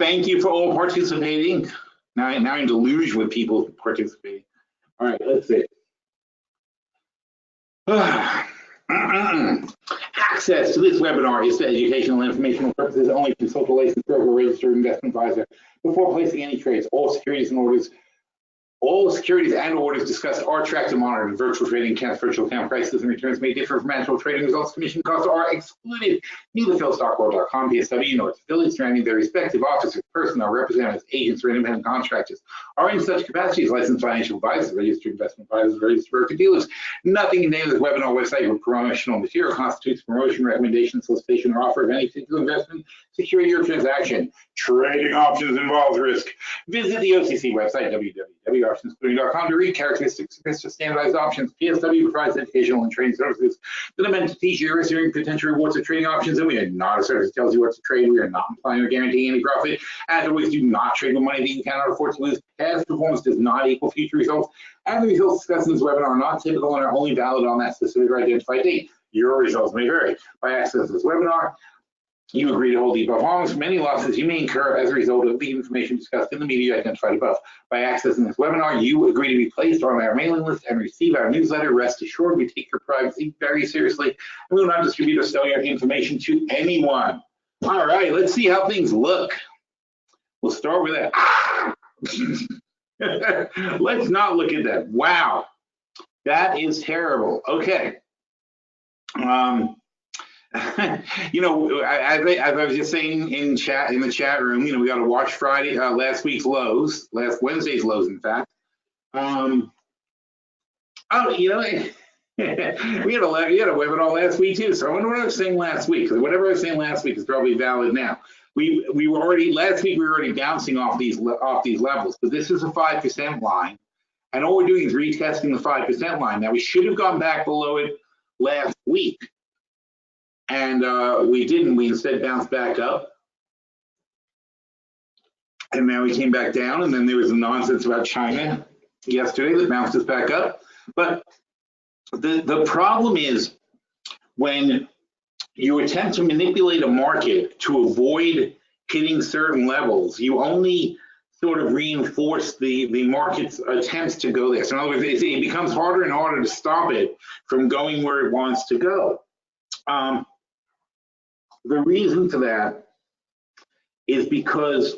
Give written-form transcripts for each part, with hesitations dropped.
Thank you for all participating. Now I'm deluged with people participating. All right, let's see. Access to this webinar is for educational and informational purposes only. Consult a licensed broker or registered investment advisor before placing any trades. All securities and orders discussed are tracked and monitored. Virtual trading accounts, virtual account prices and returns may differ from actual trading results. Commission costs are excluded. Neither philstockworld.com, PSW, nor its affiliates, or any of their respective officers, personnel, representatives, agents, or independent contractors are in such capacity as licensed financial advisors, registered investment advisors, registered broker dealers. Nothing in the name of this webinar website or promotional material constitutes promotion, recommendation, solicitation, or offer of any particular investment, security, or transaction. Trading options involves risk. Visit the OCC website, www.optionsclearing.com, to read characteristics of standardized options. PSW provides educational and trading services that are meant to teach you receiving potential rewards of trading options, and we are not a service that tells you what to trade. We are not implying or guaranteeing any profit. As always, do not trade with money that you cannot afford to lose. Past performance does not equal future results, and the results discussed in this webinar are not typical and are only valid on that specific or identified date. Your results may vary. By accessing this webinar, you agree to hold the above harms from any losses you may incur as a result of the information discussed in the media identified above. By accessing this webinar, you agree to be placed on our mailing list and receive our newsletter. Rest assured, we take your privacy very seriously, and we will not distribute or sell your information to anyone. All right, let's see how things look. We'll start with that. Let's not look at that. Wow, that is terrible. Okay. You know, as I was just saying in the chat room, you know, we got to watch Friday, last week's lows, last Wednesday's lows, in fact. Oh, you know, we had a webinar last week too. So I wonder what I was saying last week, because whatever I was saying last week is probably valid now. We were already last week. We were already bouncing off these levels, but this is a 5% line, and all we're doing is retesting the 5% line. Now we should have gone back below it last week. And we didn't. We instead bounced back up. And now we came back down. And then there was the nonsense about China yesterday that bounced us back up. But the problem is when you attempt to manipulate a market to avoid hitting certain levels, you only sort of reinforce the market's attempts to go there. So in other words, it becomes harder and harder to stop it from going where it wants to go. The reason for that is because,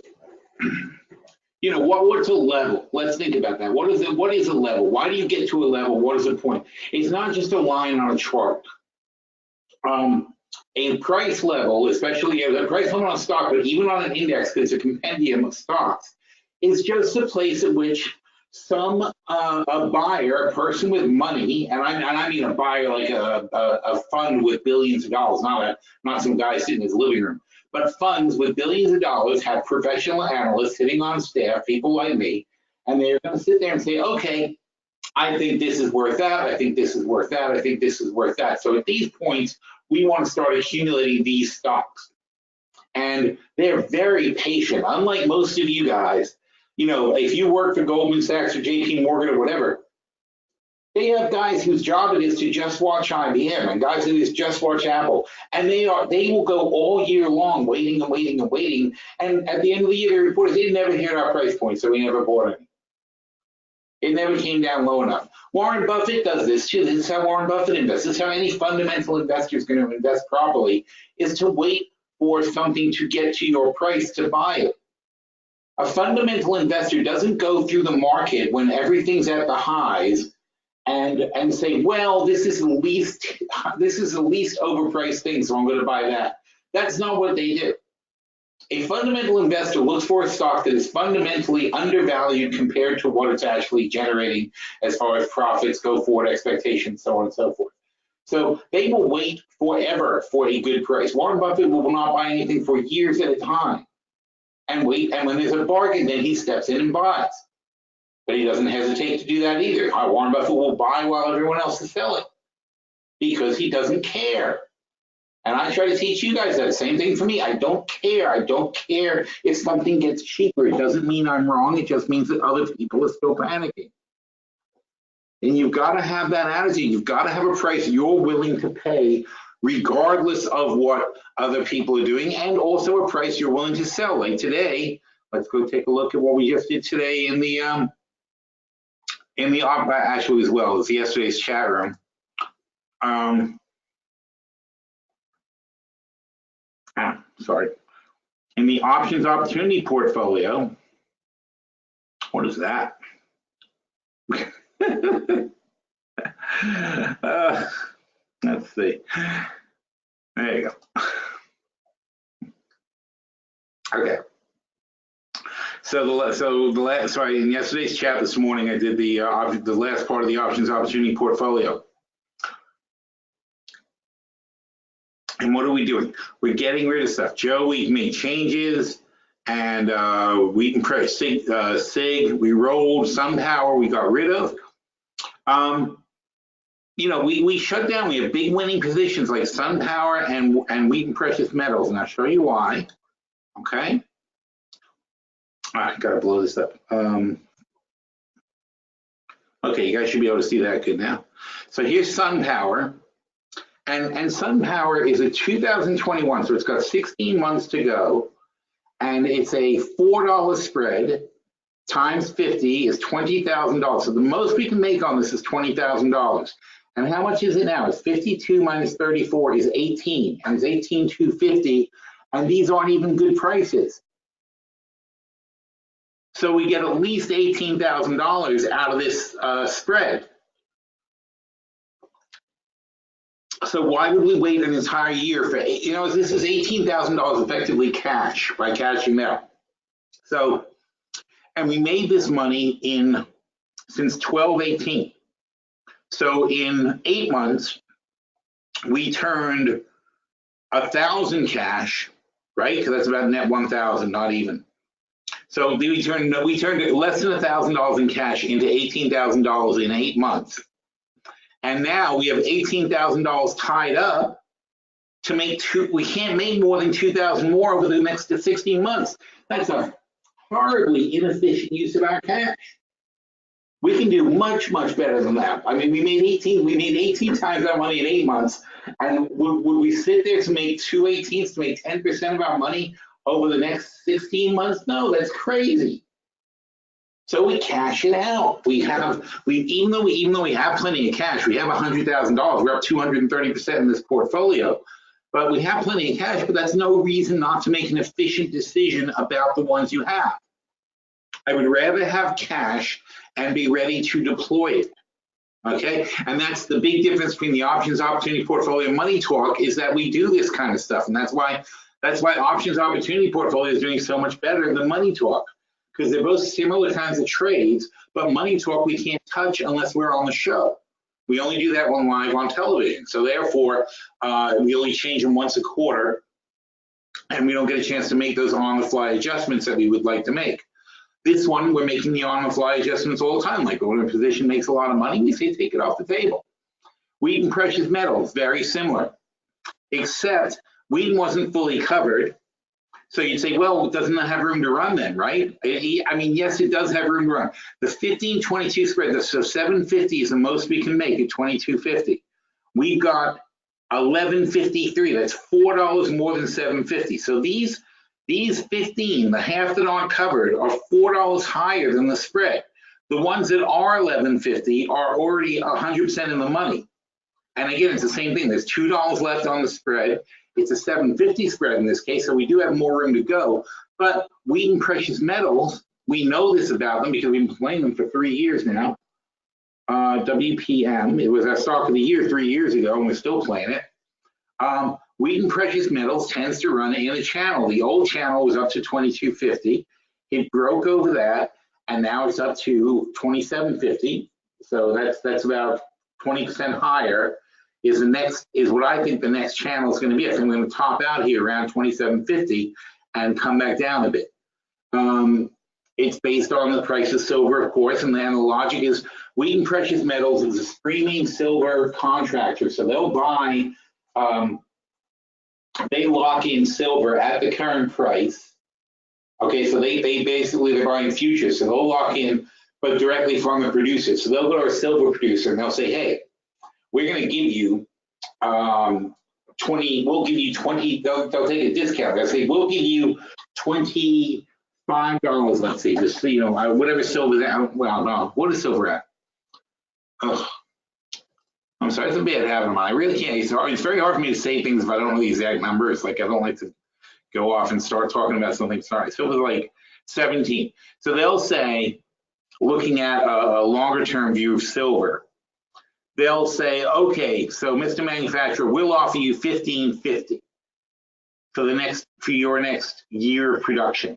you know, what's a level? Let's think about that. What is a level? Why do you get to a level? What is the point? It's not just a line on a chart. A price level, especially a price level on a stock, but even on an index, because it's a compendium of stocks, is just a place at which some a buyer, a person with money, and I mean a buyer like a fund with billions of dollars, not some guy sitting in his living room, but funds with billions of dollars have professional analysts sitting on staff, people like me, and they're going to sit there and say, okay, I think this is worth that, I think this is worth that, I think this is worth that. So at these points, we want to start accumulating these stocks, and they're very patient, unlike most of you guys. You know, if you work for Goldman Sachs or JP Morgan or whatever, they have guys whose job it is to just watch IBM and guys who just watch Apple, and they will go all year long waiting and waiting and waiting, and at the end of the year they report they never hit our price point, so we never bought any. It never came down low enough. Warren Buffett does this too. This is how Warren Buffett invests. This is how any fundamental investor is going to invest properly, is to wait for something to get to your price to buy it. A fundamental investor doesn't go through the market when everything's at the highs and say, well, this is the least overpriced thing, so I'm going to buy that. That's not what they do. A fundamental investor looks for a stock that is fundamentally undervalued compared to what it's actually generating as far as profits, go forward expectations, so on and so forth. So they will wait forever for a good price. Warren Buffett will not buy anything for years at a time. And wait, and when there's a bargain, then he steps in and buys. But he doesn't hesitate to do that either. Warren Buffett will buy while everyone else is selling because he doesn't care. And I try to teach you guys that. Same thing for me. I don't care. I don't care if something gets cheaper. It doesn't mean I'm wrong. It just means that other people are still panicking. And you've got to have that attitude. You've got to have a price you're willing to pay regardless of what other people are doing, and also a price you're willing to sell. Like today, let's go take a look at what we just did today in the actually as well as yesterday's chat room. Sorry. In the options opportunity portfolio, what is that? Let's see. There you go. Okay. Sorry, in yesterday's chat this morning, I did the last part of the options opportunity portfolio. And what are we doing? We're getting rid of stuff. Joe, we've made changes, and Wheaton Precious SIG, we rolled. SunPower, we got rid of. You know, we shut down. We have big winning positions like SunPower and Wheaton Precious Metals, and I'll show you why. Okay. All right, gotta blow this up. Okay, you guys should be able to see that good now. So here's SunPower. And SunPower is a 2021, so it's got 16 months to go, and it's a $4 spread times 50 is $20,000. So the most we can make on this is $20,000. And how much is it now? It's 52 minus 34 is 18, and it's 18,250, and these aren't even good prices. So we get at least $18,000 out of this spread. So why would we wait an entire year for, you know, this is $18,000 effectively cash by cashing out. So, and we made this money since 12/18. So in 8 months, we turned 1,000 cash, right? Because that's about net 1,000, not even. So we turned less than $1,000 in cash into $18,000 in 8 months. And now we have $18,000 tied up to make we can't make more than 2,000 more over the next 16 months. That's a horribly inefficient use of our cash. We can do much, much better than that. I mean, we made 18 times our money in 8 months. And would we sit there to make 2 18s to make 10% of our money over the next 16 months? No, that's crazy. So we cash it out. Even though we have plenty of cash, we have $100,000. We're up 230% in this portfolio, but we have plenty of cash. But that's no reason not to make an efficient decision about the ones you have. I would rather have cash and be ready to deploy it. Okay, and that's the big difference between the options opportunity portfolio and Money Talk is that we do this kind of stuff, and that's why options opportunity portfolio is doing so much better than Money Talk. Because they're both similar kinds of trades, but Money Talk we can't touch unless we're on the show. We only do that one live on television. So therefore, we only change them once a quarter, and we don't get a chance to make those on-the-fly adjustments that we would like to make. This one, we're making the on-the-fly adjustments all the time. Like when a position makes a lot of money, we say take it off the table. Wheaton Precious Metals, very similar, except Wheaton wasn't fully covered. So you'd say, well, doesn't that have room to run then, right? I mean, yes, it does have room to run. The 15-22 spread, so 750 is the most we can make at 22.50. We've got 11.53. That's $4 more than 750. So these 15, the half that aren't covered, are $4 higher than the spread. The ones that are 11.50 are already 100% in the money. And again, it's the same thing. There's $2 left on the spread. It's a 750 spread in this case, so we do have more room to go. But Wheaton Precious Metals, we know this about them because we've been playing them for 3 years now. WPM, it was our stock of the year 3 years ago, and we're still playing it. Wheaton Precious Metals tends to run in a channel. The old channel was up to 22.50. It broke over that, and now it's up to 27.50. So that's about 20% higher. Is what I think the next channel is going to be. I think we're going to top out here around 27.50 and come back down a bit. It's based on the price of silver, of course, and then the logic is Wheaton Precious Metals is a streaming silver contractor, so they'll buy, they lock in silver at the current price. Okay, so they're buying futures, so they'll lock in, but directly from the producer. So they'll go to a silver producer and they'll say, hey, we're going to give you 20 20, we'll give you 20, they'll take a discount. They'll say, we'll give you $25, let's see, just so you know, whatever silver's at. Well, no, what is silver at? Oh, I'm sorry, it's a bad habit of mine. I really can't. It's very hard for me to say things if I don't know the exact numbers. Like, I don't like to go off and start talking about something. Sorry, silver's like 17. So they'll say, looking at a longer term view of silver, they'll say, okay, so Mr. Manufacturer, we'll offer you $15.50 for your next year of production.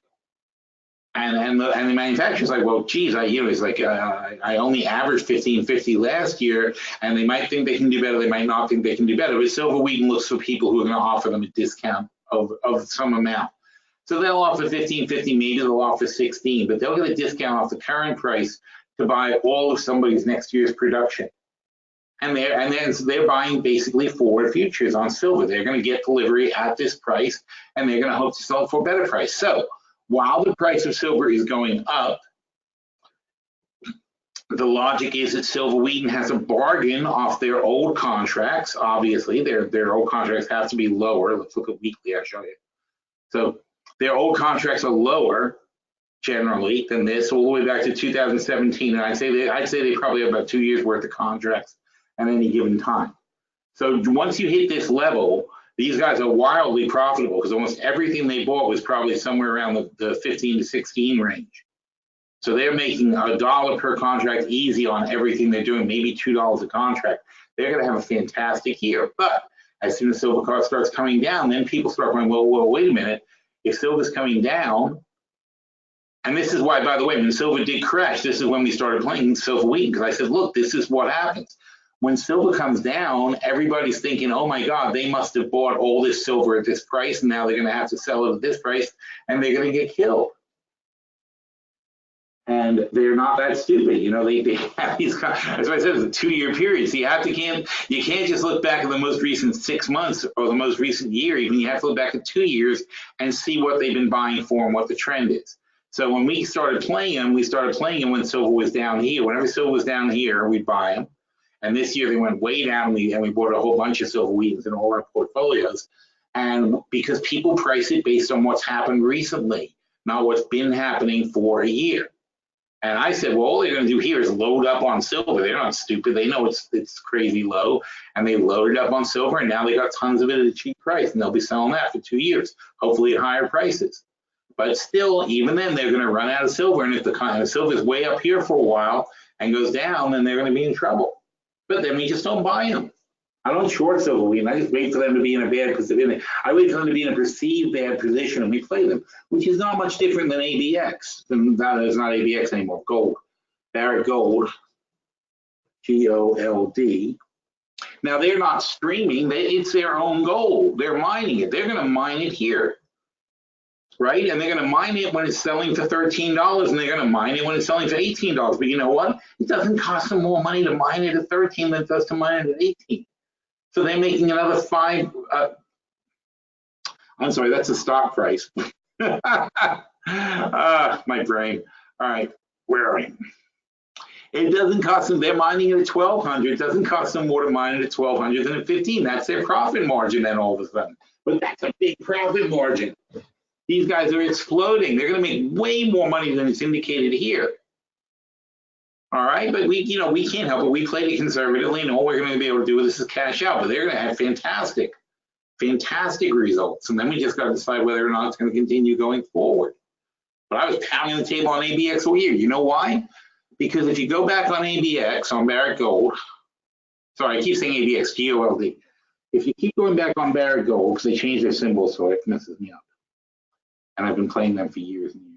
And the manufacturer's like, well, geez, he's like, I only averaged $15.50 last year, and they might think they can do better, they might not think they can do better. But Silver Wheaton looks for people who are going to offer them a discount of some amount. So they'll offer $15.50, maybe they'll offer $16, but they'll get a discount off the current price to buy all of somebody's next year's production. And they're buying basically forward futures on silver. They're going to get delivery at this price, and they're going to hope to sell it for a better price. So while the price of silver is going up, the logic is that Silver Wheaton has a bargain off their old contracts. Obviously, their old contracts have to be lower. Let's look at weekly, I'll show you. So their old contracts are lower generally than this, all the way back to 2017. And I'd say they probably have about 2 years worth of contracts at any given time. So once you hit this level, these guys are wildly profitable because almost everything they bought was probably somewhere around the 15 to 16 range. So they're making $1 per contract easy on everything they're doing, maybe $2 a contract. They're going to have a fantastic year. But as soon as silver cost starts coming down, then people start going, well, wait a minute. If silver's coming down, and this is why, by the way, when silver did crash, this is when we started playing Silver Wheaton, because I said, look, this is what happens. When silver comes down, everybody's thinking, oh my God, they must have bought all this silver at this price, and now they're going to have to sell it at this price, and they're going to get killed. And they're not that stupid, you know. They have these. That's why I said it's a 2-year period. So you can't just look back at the most recent 6 months or the most recent year. Even you have to look back at 2 years and see what they've been buying for and what the trend is. So when we started playing them, when silver was down here. Whenever silver was down here, we'd buy them. And this year they went way down, and we bought a whole bunch of Silver Wheatons in all our portfolios. And because people price it based on what's happened recently, not what's been happening for a year. And I said, well, all they're going to do here is load up on silver. They're not stupid. They know it's crazy low, and they loaded up on silver, and now they got tons of it at a cheap price, and they'll be selling that for 2 years, hopefully at higher prices. But still, even then, they're going to run out of silver, and if the silver is way up here for a while and goes down, then they're going to be in trouble. But then we just don't buy them. I don't short Silver Wheaton. I just wait for them to be in a bad position. I wait for them to be in a perceived bad position, and we play them, which is not much different than ABX. That is not ABX anymore. Gold, Barrick Gold, GOLD. Now they're not streaming. It's their own gold. They're mining it. They're going to mine it here, right? And they're going to mine it when it's selling for $13, and they're going to mine it when it's selling for $18. But you know what? It doesn't cost them more money to mine it at 13 than it does to mine it at 18. So they're making another I'm sorry, that's the stock price. My brain. All right, where are we? It doesn't cost them, they're mining it at 1,200. It doesn't cost them more to mine it at 1,200 than at 15. That's their profit margin then all of a sudden. But that's a big profit margin. These guys are exploding. They're going to make way more money than it's indicated here. All right, but we can't help it. We played it conservatively, and all we're going to be able to do with this is cash out. But they're going to have fantastic results, and then we just got to decide whether or not it's going to continue going forward. But I was pounding the table on ABX all year. You know why? Because if you go back on ABX, on Barrick Gold, sorry, I keep saying ABX, GOLD. If you keep going back on Barrick Gold, because they changed their symbol, so it messes me up. And I've been playing them for years and years.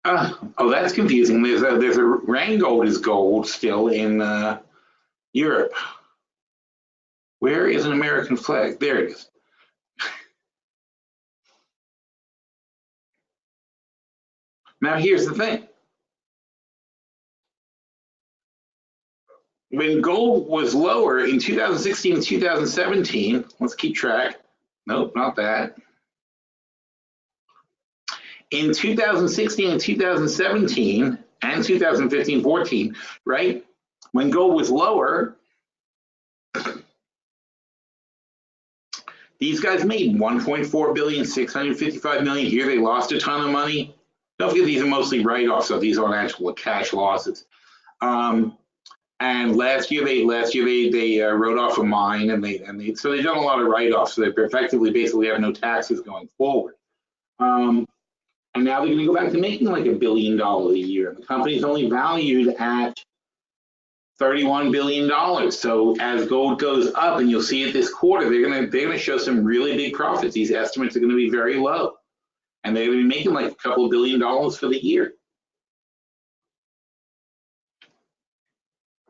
Oh, that's confusing. There's a Rheingold is gold still in Europe. Where is an American flag? There it is. Now here's the thing. When gold was lower in 2016 and 2017, let's keep track. Nope, not that. In 2016 and 2017 and 2015-14, right? When gold was lower, These guys made 1.4 billion, 655 million. Here they lost a ton of money. Don't forget these are mostly write-offs, so these aren't actual cash losses. And last year they wrote off a mine, and so they've done a lot of write-offs. So they effectively basically have no taxes going forward. And now they're going to go back to making like $1 billion a year. The company's only valued at $31 billion. So as gold goes up, and you'll see it this quarter, they're gonna show some really big profits. These estimates are going to be very low, and they're going to be making like a couple of $1 billion for the year.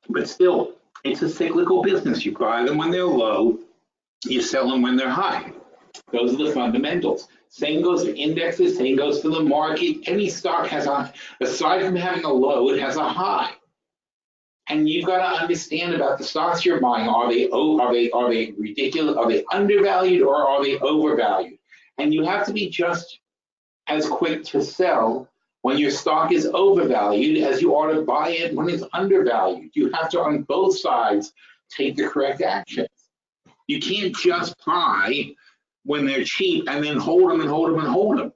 But still, it's a cyclical business. You buy them when they're low, you sell them when they're high. Those are the fundamentals. Same goes for indexes, same goes for the market. Any stock has a, aside from having a low, it has a high. And you've got to understand about the stocks you're buying. Are they ridiculous? Are they undervalued or are they overvalued? And you have to be just as quick to sell when your stock is overvalued as you are to buy it when it's undervalued. You have to, on both sides, take the correct actions. You can't just buy when they're cheap and then hold them and hold them and hold them,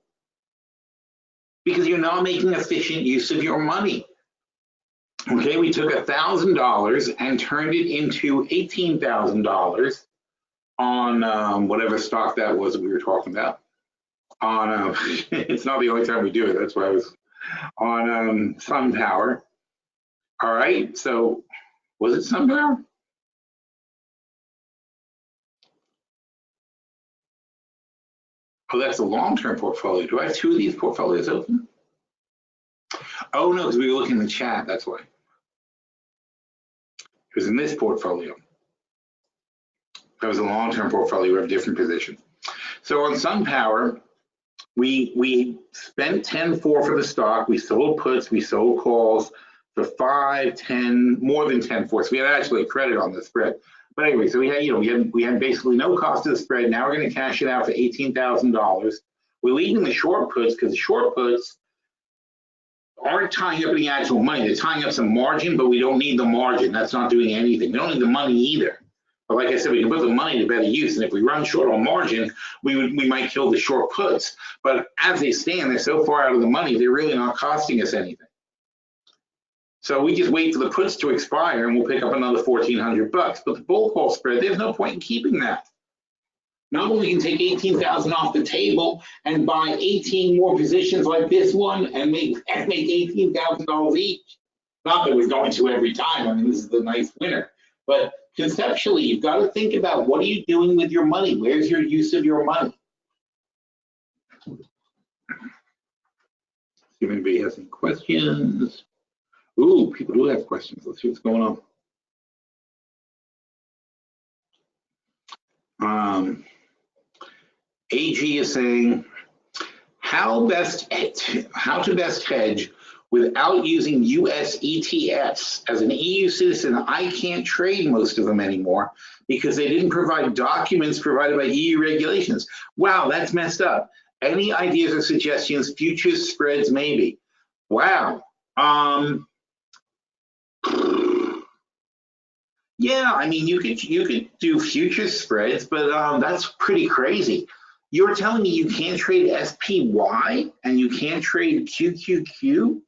because you're not making efficient use of your money. Okay, we took $1,000 and turned it into $18,000 on whatever stock that was that we were talking about. On it's not the only time we do it. That's why I was on SunPower. All right, so was it SunPower? Oh, that's a long-term portfolio. Do I have two of these portfolios open? Oh no, because we were looking in the chat. That's why. It was in this portfolio. That was a long-term portfolio. We have different positions. So on SunPower, we spent 10.4 for the stock. We sold puts, we sold calls for 5, 10, more than 10.4. So we had actually a credit on the spread. But anyway, so we had basically no cost of the spread. Now we're going to cash it out for $18,000. We're leaving the short puts because the short puts aren't tying up any actual money. They're tying up some margin, but we don't need the margin. That's not doing anything. We don't need the money either. But like I said, we can put the money to better use. And if we run short on margin, we might kill the short puts. But as they stand, they're so far out of the money, they're really not costing us anything. So we just wait for the puts to expire and we'll pick up another $1,400. But the bull call spread, there's no point in keeping that. Not only can take 18,000 off the table and buy 18 more positions like this one and make $18,000 each. Not that we're going to every time. I mean, this is the nice winner. But conceptually, you've got to think about what are you doing with your money? Where's your use of your money? See if anybody has any questions. Ooh, people do have questions. Let's see what's going on. AG is saying, how to best hedge without using US ETFs. As an EU citizen, I can't trade most of them anymore because they didn't provide documents provided by EU regulations. Wow, that's messed up. Any ideas or suggestions? Futures spreads, maybe. Wow. Yeah, I mean, you could do futures spreads, but that's pretty crazy. You're telling me you can't trade SPY and you can't trade QQQ?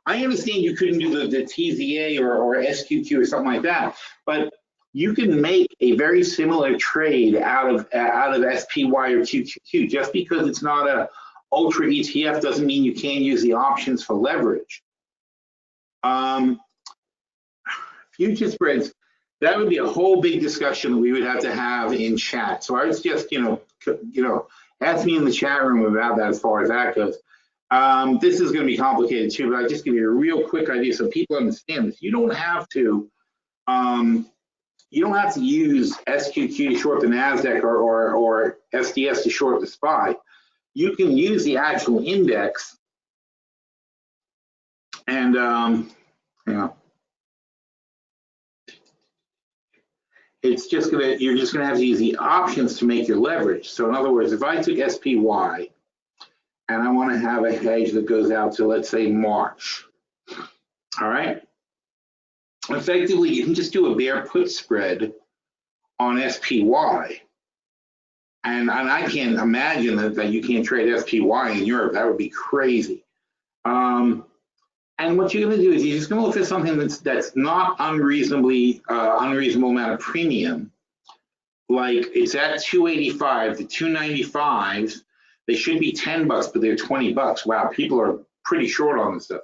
I understand you couldn't do the TZA or SQQ or something like that, but you can make a very similar trade out of SPY or QQQ. Just because it's not a ultra ETF doesn't mean you can't use the options for leverage. Future spreads, that would be a whole big discussion that we would have to have in chat. So I was just, ask me in the chat room about that as far as that goes. This is going to be complicated too, but I'll just give you a real quick idea so people understand this. You don't have to use SQQ to short the NASDAQ or SDS to short the SPY. You can use the actual index and you're just gonna have to use the options to make your leverage. So in other words, if I took SPY and I want to have a hedge that goes out to, let's say, March, all right? Effectively, you can just do a bear put spread on SPY. And I can't imagine that you can't trade SPY in Europe. That would be crazy. And what you're going to do is you're just going to look for something that's not unreasonable amount of premium. Like it's at 285, the 295s, they should be $10, but they're $20. Wow, people are pretty short on this stuff.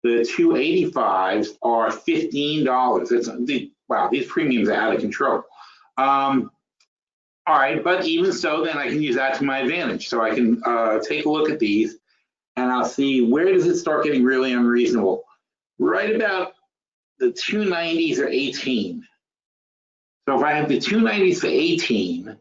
The 285s are $15. Wow, these premiums are out of control. All right, but even so, then I can use that to my advantage. So I can take a look at these, and I'll see where does it start getting really unreasonable. Right about the 290s or 18. So if I have the 290s for 18,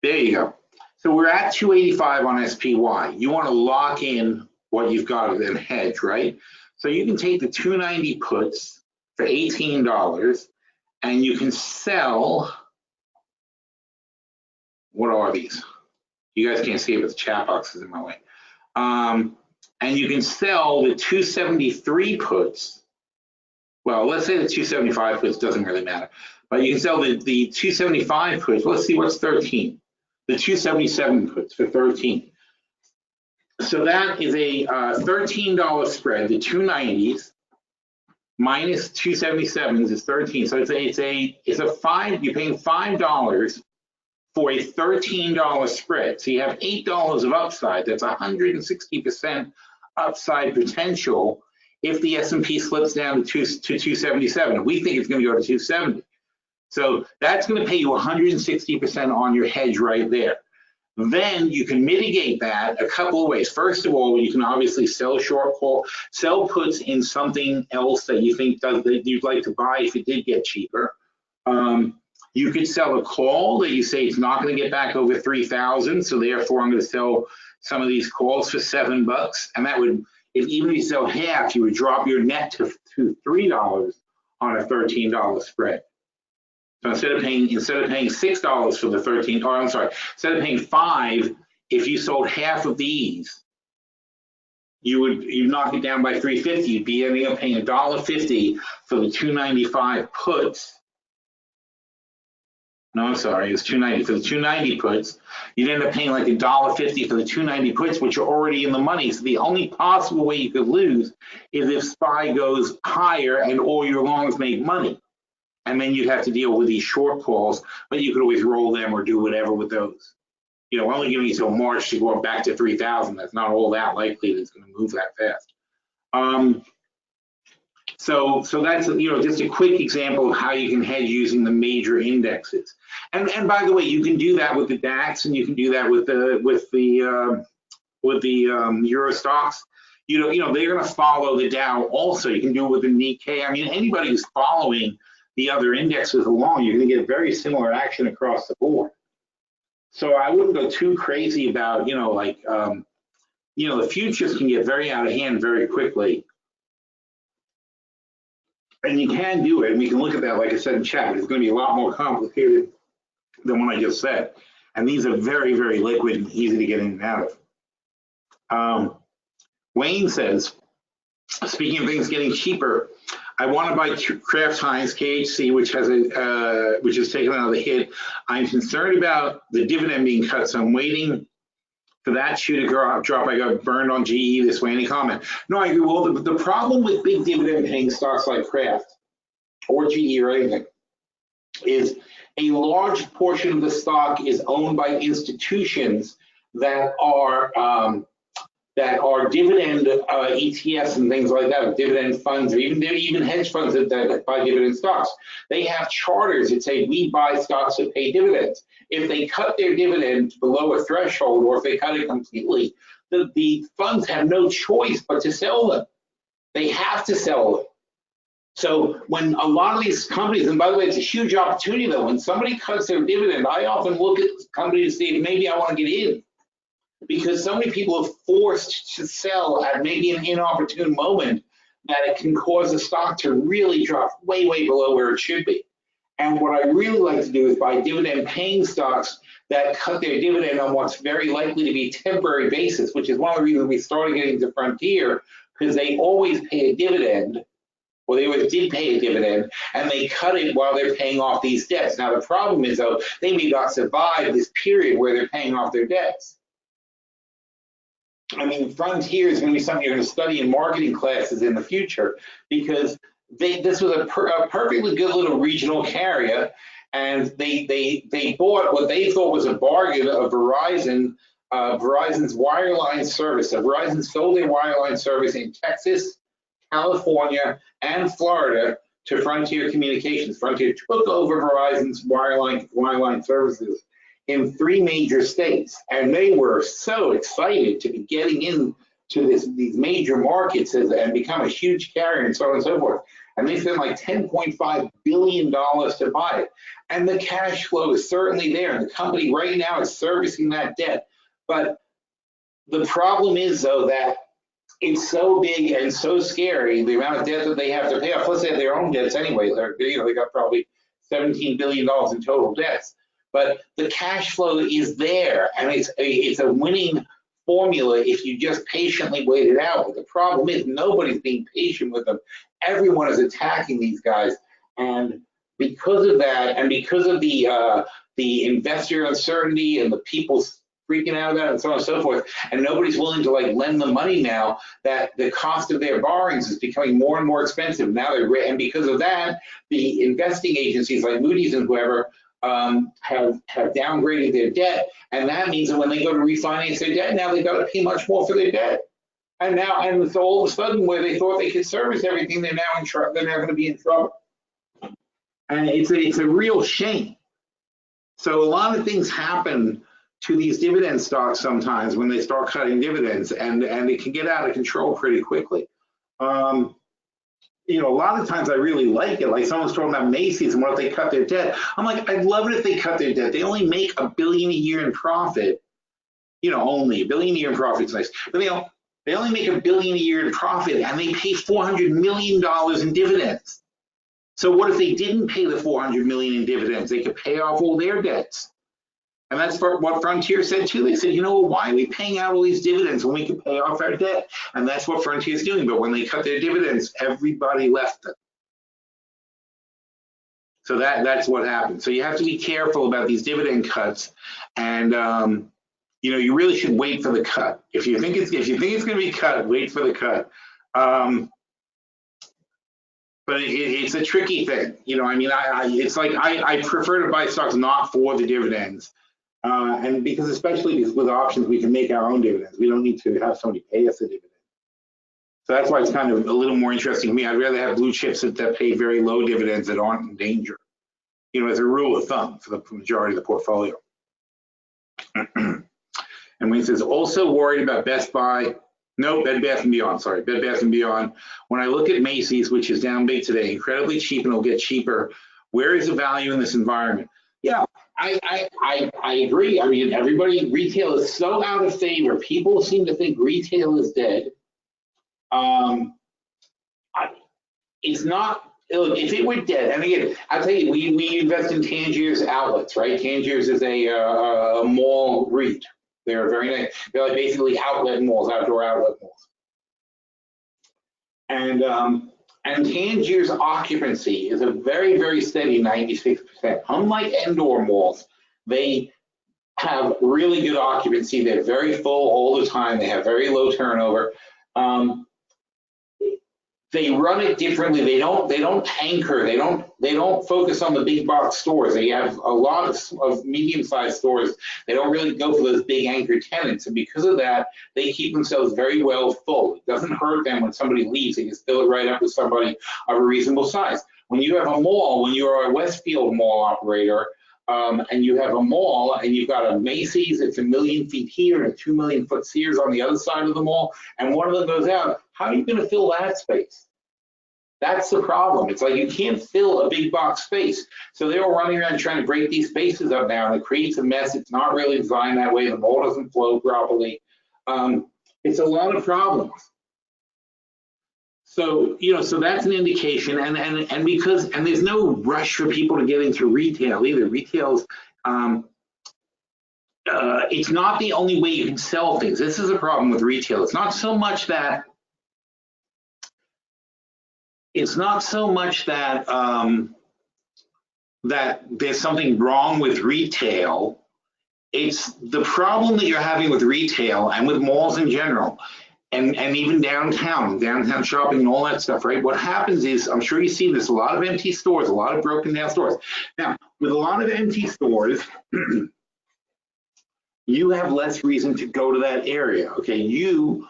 there you go. So we're at 285 on SPY. You want to lock in what you've got and then hedge, right? So you can take the 290 puts for $18 and you can sell, what are these? You guys can't see it, but the chat box is in my way. And you can sell the 273 puts. Well, let's say the 275 puts, doesn't really matter. But you can sell the 275 puts. Let's see what's 13. The 277 puts for 13. So that is a $13 spread. The 290s minus 277s is 13. So it's a five. You're paying $5 for a $13 spread. So you have $8 of upside. That's 160% upside potential if the S&P slips down to 277. We think it's going to go to 270. So that's going to pay you 160% on your hedge right there. Then you can mitigate that a couple of ways. First of all, you can obviously sell sell puts in something else that you think that you'd like to buy if it did get cheaper. You could sell a call that you say it's not going to get back over 3,000, so therefore I'm going to sell some of these calls for $7, and that would, even if you sell half, you would drop your net to $3 on a $13 spread. So instead of paying $6 for the 13, or I'm sorry, instead of paying $5, if you sold half of these, you'd knock it down by $3.50. You'd be ending up paying $1.50 for the 295 puts. No, I'm sorry, it's 290 for the 290 puts. You'd end up paying like $1.50 for the 290 puts, which are already in the money. So the only possible way you could lose is if SPY goes higher and all your longs make money. And then you'd have to deal with these short calls, but you could always roll them or do whatever with those. You know, only giving you till March to go up back to 3,000. That's not all that likely that it's going to move that fast. So that's, you know, just a quick example of how you can hedge using the major indexes. And by the way, you can do that with the DAX, and you can do that with the Euro stocks. You know they're going to follow the Dow also. You can do it with the Nikkei. I mean, anybody who's following the other indexes along, you're going to get very similar action across the board. So I wouldn't go too crazy about, you know, like, you know, the futures can get very out of hand very quickly. And you can do it, and we can look at that, like I said in chat, but it's going to be a lot more complicated than what I just said. And these are very, very liquid and easy to get in and out of. Wayne says, speaking of things getting cheaper, I want to buy Kraft Heinz KHC, which has taken another hit. I'm concerned about the dividend being cut, so I'm waiting for that shoe to drop. I got burned on GE this way. Any comment? No, I agree. Well, the problem with big dividend paying stocks like Kraft or GE or anything is a large portion of the stock is owned by institutions that are dividend ETFs and things like that, dividend funds, or even hedge funds that buy dividend stocks. They have charters that say we buy stocks that pay dividends. If they cut their dividend below a threshold, or if they cut it completely, the funds have no choice but to sell them. They have to sell them. So when a lot of these companies, and by the way, it's a huge opportunity though, when somebody cuts their dividend, I often look at companies and say, maybe I want to get in. Because so many people are forced to sell at maybe an inopportune moment that it can cause the stock to really drop way, way below where it should be. And what I really like to do is buy dividend paying stocks that cut their dividend on what's very likely to be a temporary basis, which is one of the reasons we started getting into Frontier, because they always pay a dividend. Well, they always did pay a dividend, and they cut it while they're paying off these debts. Now, the problem is, though, they may not survive this period where they're paying off their debts. I mean, Frontier is going to be something you're going to study in marketing classes in the future, because this was a perfectly good little regional carrier, and they bought what they thought was a bargain of Verizon, Verizon's wireline service. So Verizon sold their wireline service in Texas, California, and Florida to Frontier Communications. Frontier took over Verizon's wireline services in 3 major states, and they were so excited to be getting into these major markets and become a huge carrier and so on and so forth. And they spent like $10.5 billion to buy it. And the cash flow is certainly there, and the company right now is servicing that debt. But the problem is, though, that it's so big and so scary, the amount of debt that they have to pay off. Plus, they have their own debts anyway. They got probably $17 billion in total debts. But the cash flow is there, and it's a winning formula if you just patiently wait it out. But the problem is nobody's being patient with them. Everyone is attacking these guys, and because of that, and because of the investor uncertainty and the people freaking out about it and so on and so forth, and nobody's willing to like lend them money now, that the cost of their borrowings is becoming more and more expensive. Now and because of that, the investing agencies like Moody's and whoever have downgraded their debt, and that means that when they go to refinance their debt, now they've got to pay much more for their debt. And so all of a sudden, where they thought they could service everything, they're now in trouble. They're now going to be in trouble, and it's a real shame. So a lot of things happen to these dividend stocks sometimes when they start cutting dividends, and it can get out of control pretty quickly. You know, a lot of times I really like it. Like someone's talking about Macy's and what if they cut their debt. I'm like, I'd love it if they cut their debt. They only make $1 billion a year in profit. You know, only $1 billion a year in profit is nice, but they only make $1 billion a year in profit, and they pay $400 million in dividends. So what if they didn't pay the $400 million in dividends? They could pay off all their debts. And that's what Frontier said too. They said, you know, why are we paying out all these dividends when we can pay off our debt? And that's what Frontier is doing. But when they cut their dividends, everybody left them. So that's what happened. So you have to be careful about these dividend cuts, and you know, you really should wait for the cut. If you think it's going to be cut, wait for the cut. But it's a tricky thing. You know, I mean, it's like I prefer to buy stocks not for the dividends. And because especially with options, we can make our own dividends. We don't need to have somebody pay us a dividend. So that's why it's kind of a little more interesting to me. I'd rather have blue chips that pay very low dividends that aren't in danger, you know, as a rule of thumb for the majority of the portfolio. And when he says, also worried about Best Buy, no, Bed Bath & Beyond, sorry, Bed Bath & Beyond. When I look at Macy's, which is down big today, incredibly cheap and will get cheaper, where is the value in this environment? Yeah, I agree. I mean, retail is so out of favor. People seem to think retail is dead. It's not, if it were dead, and again, I'll tell you, we invest in Tangier's Outlets, right? Tangier's is a mall REIT. They're very nice. They're like basically outlet malls, outdoor outlet malls. And Tangier's occupancy is a very, very steady 96%. Unlike indoor malls, they have really good occupancy. They're very full all the time. They have very low turnover. They run it differently. They don't anchor. They don't focus on the big box stores. They have a lot of medium-sized stores. They don't really go for those big anchor tenants, and because of that, they keep themselves very well full. It doesn't hurt them when somebody leaves. They can fill it right up with somebody of a reasonable size. When you have a mall, when you're a Westfield mall operator, and you have a mall and you've got a Macy's, it's 1 million feet here and a 2 million foot Sears on the other side of the mall, and one of them goes out, how are you going to fill that space? That's the problem. It's like you can't fill a big box space. So they're running around trying to break these spaces up now, and it creates a mess. It's not really designed that way. The mall doesn't flow properly. It's a lot of problems. So, you know, so that's an indication, and because there's no rush for people to get into retail either. Retail's it's not the only way you can sell things. This is a problem with retail. It's not so much that it's not so much that that there's something wrong with retail. It's the problem that you're having with retail and with malls in general, and even downtown shopping and all that stuff, right? What happens is, I'm sure you see this, a lot of empty stores, a lot of broken down stores. Now, with a lot of empty stores, you have less reason to go to that area, okay? You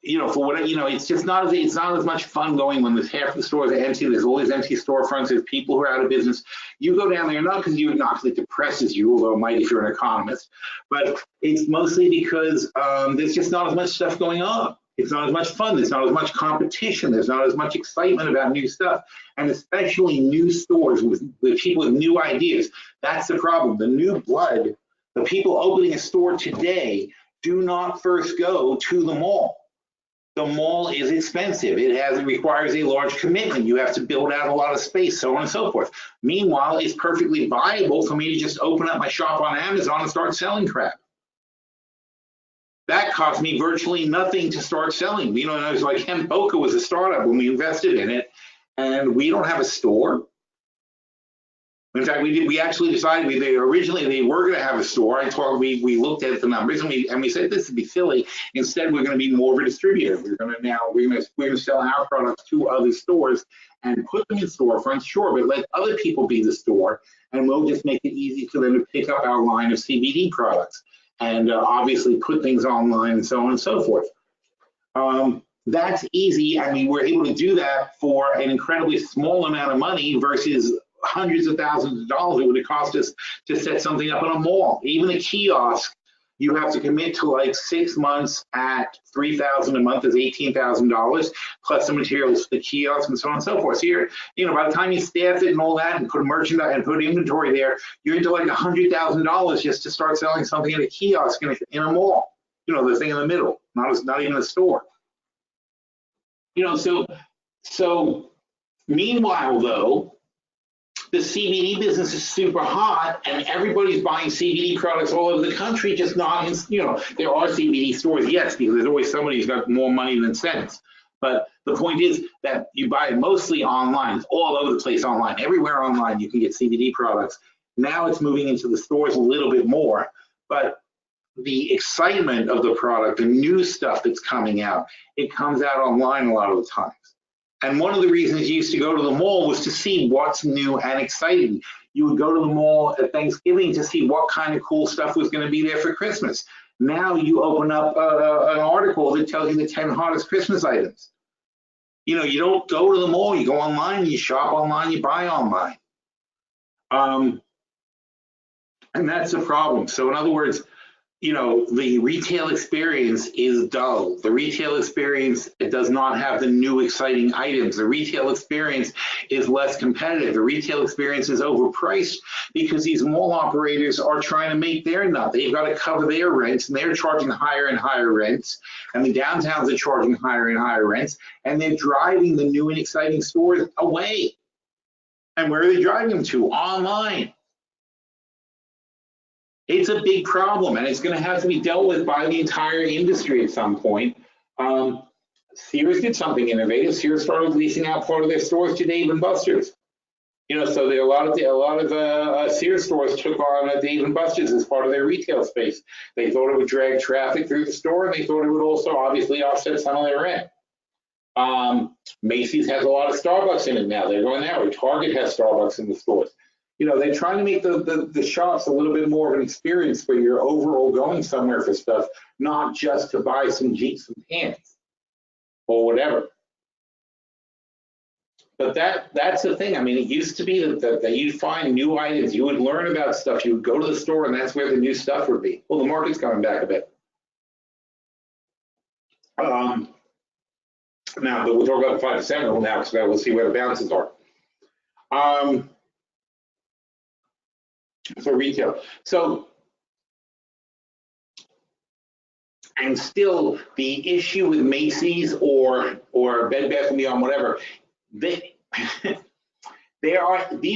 know, for what, you know, it's just not as much fun going when there's half the stores are empty, there's all these empty storefronts, there's people who are out of business. You go down there, not because it depresses you, although it might if you're an economist, but it's mostly because there's just not as much stuff going on. It's not as much fun, there's not as much competition, there's not as much excitement about new stuff, and especially new stores with people with new ideas. That's the problem. The new blood, the people opening a store today do not first go to the mall. The mall is expensive. It requires a large commitment. You have to build out a lot of space, so on and so forth. Meanwhile, it's perfectly viable for me to just open up my shop on Amazon and start selling crap. That cost me virtually nothing to start selling. You know, it was like Hempoka was a startup when we invested in it, and we don't have a store. In fact, we actually decided originally they were going to have a store. We looked at the numbers and we said this would be silly. Instead, we're going to be more of a distributor. We're going to sell our products to other stores and put them in storefronts, sure, but let other people be the store, and we'll just make it easy for them to pick up our line of CBD products and obviously put things online and so on and so forth. That's easy. I mean, we're able to do that for an incredibly small amount of money versus hundreds of thousands of dollars it would have cost us to set something up in a mall. Even a kiosk, you have to commit to like 6 months at $3,000 a month is $18,000 plus the materials for the kiosk and so on and so forth. So you're, you know, by the time you staff it and all that and put merchandise and put inventory there, you're into like $100,000 just to start selling something at a kiosk in a mall. You know, the thing in the middle, not even a store. You know, so meanwhile though, the CBD business is super hot and everybody's buying CBD products all over the country, just not in, you know, there are CBD stores, yes, because there's always somebody who's got more money than sense. But the point is that you buy it mostly online, it's all over the place online, everywhere online you can get CBD products. Now it's moving into the stores a little bit more, but the excitement of the product, the new stuff that's coming out, it comes out online a lot of the times. And one of the reasons you used to go to the mall was to see what's new and exciting. You would go to the mall at Thanksgiving to see what kind of cool stuff was going to be there for Christmas. Now you open up an article that tells you the 10 hottest Christmas items. You know, you don't go to the mall, you go online, you shop online, you buy online. And that's the problem. So in other words, you know, the retail experience is dull. The retail experience, it does not have the new exciting items. The retail experience is less competitive. The retail experience is overpriced because these mall operators are trying to make their nut. They've got to cover their rents and they're charging higher and higher rents. And the downtowns are charging higher and higher rents. And they're driving the new and exciting stores away. And where are they driving them to? Online. It's a big problem, and it's going to have to be dealt with by the entire industry at some point. Sears did something innovative. Sears started leasing out part of their stores to Dave & Buster's. You know, so there a lot of Sears stores took on Dave & Buster's as part of their retail space. They thought it would drag traffic through the store, and they thought it would also obviously offset some of their rent. Macy's has a lot of Starbucks in it now. They're going that way. Target has Starbucks in the stores. You know, they're trying to make the shops a little bit more of an experience where you're overall going somewhere for stuff, not just to buy some jeans and pants or whatever. But that's the thing. I mean, it used to be that you'd find new items, you would learn about stuff, you would go to the store, and that's where the new stuff would be. Well, the market's coming back a bit. Now, but we'll talk about the 5% rule now because we'll see where the bounces are. So retail. So, and still the issue with Macy's or Bed Bath & Beyond, whatever, these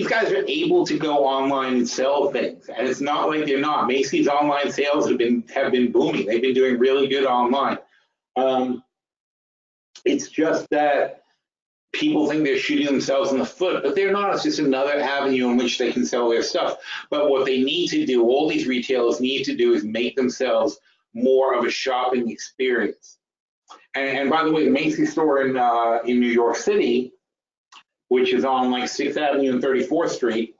guys are able to go online and sell things, and it's not like they're not. Macy's online sales have been booming. They've been doing really good online. It's just that people think they're shooting themselves in the foot, but they're not. It's just another avenue in which they can sell their stuff. But what they need to do, all these retailers need to do, is make themselves more of a shopping experience. And by the way, the Macy's store in New York City, which is on like 6th Avenue and 34th Street,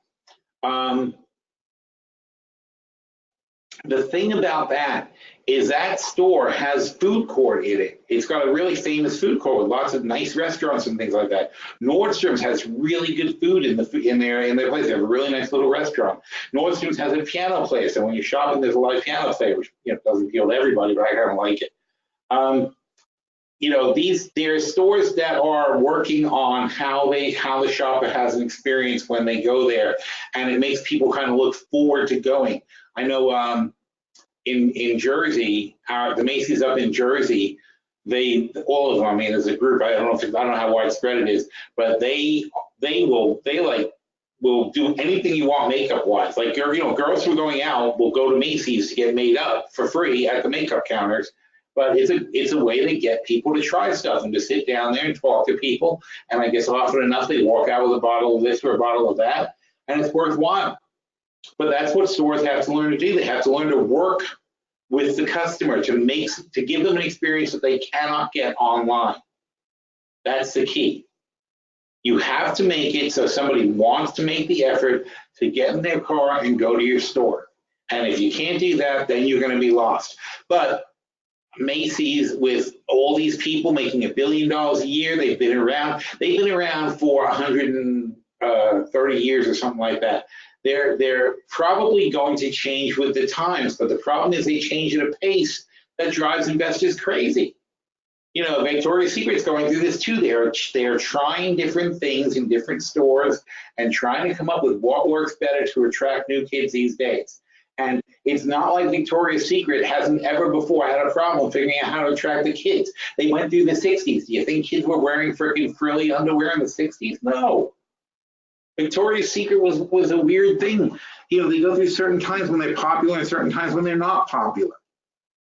the thing about that is that store has food court in it. It's got a really famous food court with lots of nice restaurants and things like that. Nordstrom's has really good food in their place. They have a really nice little restaurant. Nordstrom's has a piano player, so when you're shopping, there's a lot of piano players, which doesn't appeal to everybody, but I kind of like it. There are stores that are working on how the shopper has an experience when they go there, and it makes people kind of look forward to going. I know in Jersey, the Macy's up in Jersey, all of them, I mean, as a group, I don't know how widespread it is, but they will do anything you want makeup wise. Like, girls who are going out will go to Macy's to get made up for free at the makeup counters. But it's a way to get people to try stuff and to sit down there and talk to people. And I guess often enough, they walk out with a bottle of this or a bottle of that, and it's worthwhile. But that's what stores have to learn to do. They have to learn to work with the customer to give them an experience that they cannot get online. That's the key. You have to make it so somebody wants to make the effort to get in their car and go to your store. And if you can't do that, then you're going to be lost. But Macy's, with all these people making $1 billion a year, they've been around for 130 years or something like that. They're probably going to change with the times, but the problem is they change at a pace that drives investors crazy. Victoria's Secret's going through this too. They're trying different things in different stores and trying to come up with what works better to attract new kids these days. And it's not like Victoria's Secret hasn't ever before had a problem figuring out how to attract the kids. They went through the 60s. Do you think kids were wearing freaking frilly underwear in the 60s? No. Victoria's Secret was a weird thing. They go through certain times when they're popular and certain times when they're not popular.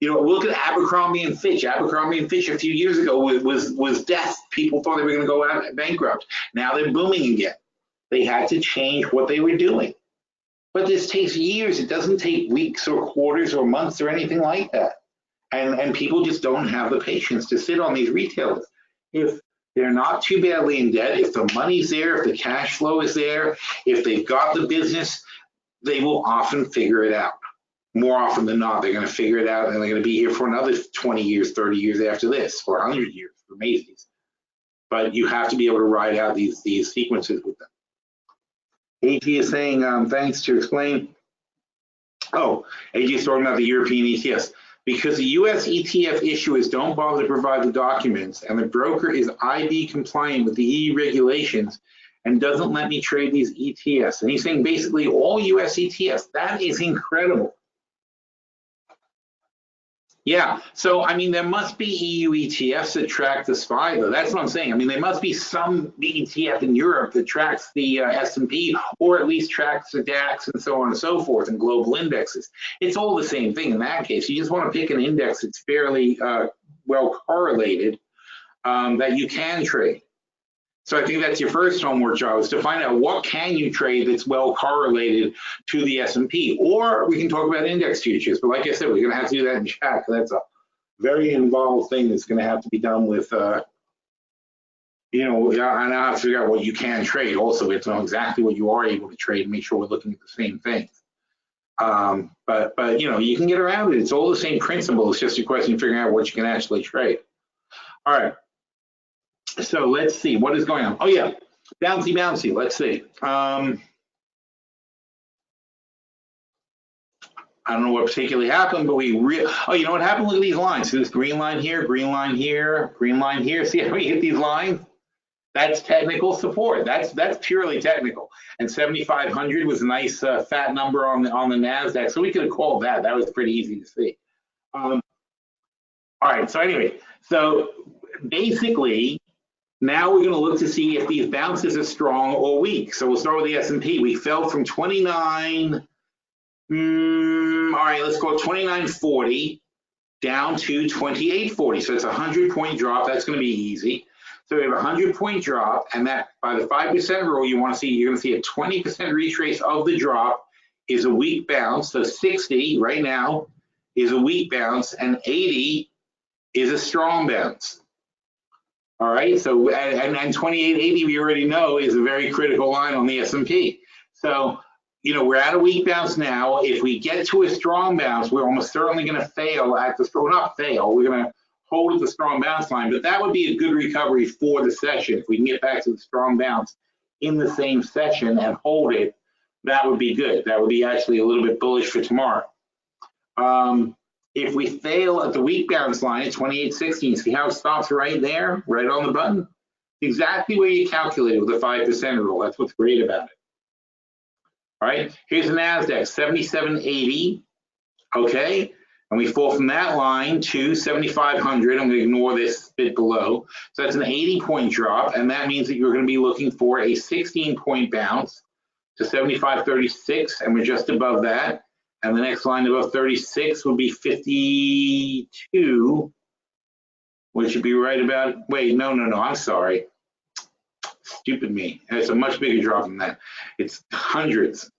Look at Abercrombie and Fitch. Abercrombie and Fitch a few years ago was death. People thought they were going to go out bankrupt. Now they're booming again. They had to change what they were doing. But this takes years. It doesn't take weeks or quarters or months or anything like that. And people just don't have the patience to sit on these retailers. If they're not too badly in debt, if the money's there, if the cash flow is there, if they've got the business, they will often figure it out. More often than not, they're going to figure it out, and they're going to be here for another 20 years, 30 years after this, or 100 years for Macy's. But you have to be able to ride out these sequences with them. AG is saying, thanks to explain. Oh, AG is talking about the European ETFs. Because the US ETF issuers don't bother to provide the documents, and the broker is IB compliant with the EU regulations and doesn't let me trade these ETFs. And he's saying basically all US ETFs. That is incredible. Yeah, so I mean, there must be EU ETFs that track the SPY, though. That's what I'm saying. I mean, there must be some ETF in Europe that tracks the S&P, or at least tracks the DAX and so on and so forth, and global indexes. It's all the same thing in that case. You just want to pick an index that's fairly well correlated that you can trade. So I think that's your first homework job, is to find out what can you trade that's well correlated to the S&P, or we can talk about index futures. But like I said, we're going to have to do that in chat. That's a very involved thing that's going to have to be done with, and I have to figure out what you can trade. Also, we have to know exactly what you are able to trade and make sure we're looking at the same things. But you can get around it. It's all the same principle. It's just a question of figuring out what you can actually trade. All right. So let's see what is going on. Oh yeah, bouncy. Let's see. I don't know what particularly happened, but you know what happened? Look at these lines. So this green line here, green line here, green line here. See how we hit these lines? That's technical support. That's purely technical. And 7,500 was a nice fat number on the Nasdaq. So we could have called that. That was pretty easy to see. All right. So anyway, so basically, now we're going to look to see if these bounces are strong or weak. So we'll start with the S&P. We fell from 29, all right, let's go 29.40 down to 28.40. So it's a 100-point drop. That's going to be easy. So we have a 100-point drop, and that by the 5% rule, you're going to see a 20% retrace of the drop is a weak bounce. So 60 right now is a weak bounce, and 80 is a strong bounce. All right, so and 2880 we already know is a very critical line on the S&P. So, you know, we're at a weak bounce now. If we get to a strong bounce, we're almost certainly going to fail at the, well, not fail, we're going to hold at the strong bounce line, but that would be a good recovery for the session. If we can get back to the strong bounce in the same session and hold it, that would be good. That would be actually a little bit bullish for tomorrow. If we fail at the weak bounce line at 28.16, see how it stops right there, right on the button? Exactly where you calculate with the 5% rule. That's what's great about it. All right, here's the NASDAQ, 77.80, okay? And we fall from that line to 7,500. I'm going to ignore this bit below. So that's an 80-point drop, and that means that you're going to be looking for a 16-point bounce to 75.36, and we're just above that. And the next line above 36 will be 52, which should be right about, wait, no, I'm sorry. Stupid me. It's a much bigger drop than that. It's hundreds.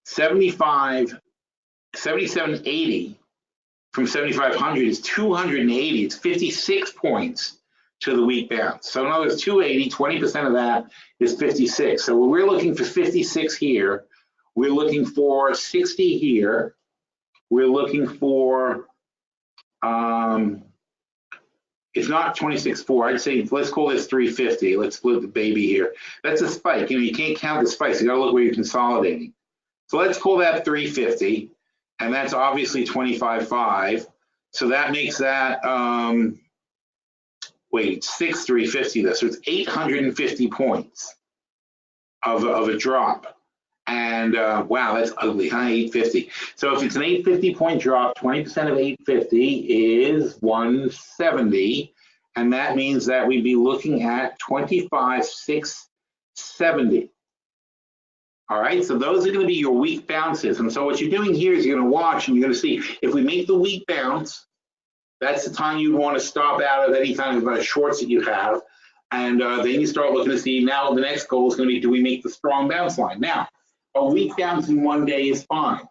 77.80 from 7,500 is 280. It's 56 points to the weak bounce. So in other words, 280, 20% of that is 56. So we're looking for 56 here. We're looking for 60 here. We're looking for, it's not 26.4. I'd say, let's call this 350. Let's split the baby here. That's a spike. You know, you can't count the spikes. You gotta look where you're consolidating. So let's call that 350. And that's obviously 25.5. So that makes that, wait, 6,350 though. So it's 850 points of a drop. And wow, that's ugly, huh? 850. So if it's an 850-point drop, 20% of 850 is 170. And that means that we'd be looking at 25,670. All right, so those are going to be your weak bounces. And so what you're doing here is you're going to watch and you're going to see if we make the weak bounce, that's the time you want to stop out of any kind of shorts that you have. And then you start looking to see, now the next goal is going to be, do we make the strong bounce line? Now, a weak bounce in one day is fine.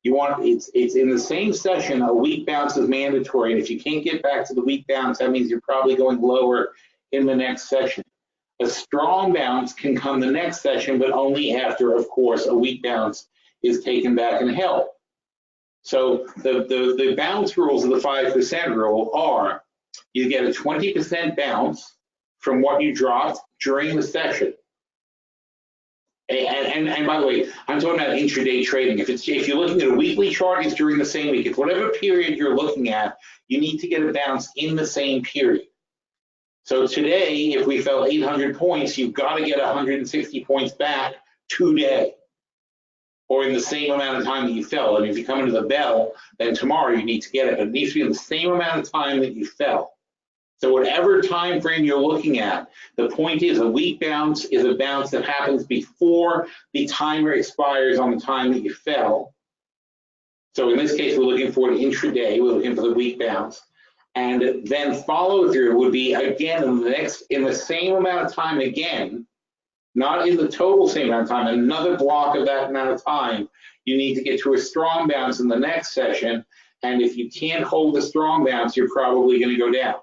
You want, it's in the same session, a weak bounce is mandatory. And if you can't get back to the weak bounce, that means you're probably going lower in the next session. A strong bounce can come the next session, but only after, of course, a weak bounce is taken back and held. So the bounce rules of the 5% rule are, you get a 20% bounce from what you dropped during the session. And by the way, I'm talking about intraday trading. If you're looking at a weekly chart, it's during the same week. If whatever period you're looking at, you need to get a bounce in the same period. So today, if we fell 800 points, you've got to get 160 points back today, or in the same amount of time that you fell. And if you come into the bell, then tomorrow you need to get it. But it needs to be in the same amount of time that you fell. So whatever time frame you're looking at, the point is a weak bounce is a bounce that happens before the timer expires on the time that you fell. So in this case, we're looking for an intraday. We're looking for the weak bounce. And then follow through would be again in the same amount of time again, not in the total same amount of time, another block of that amount of time. You need to get to a strong bounce in the next session. And if you can't hold the strong bounce, you're probably going to go down.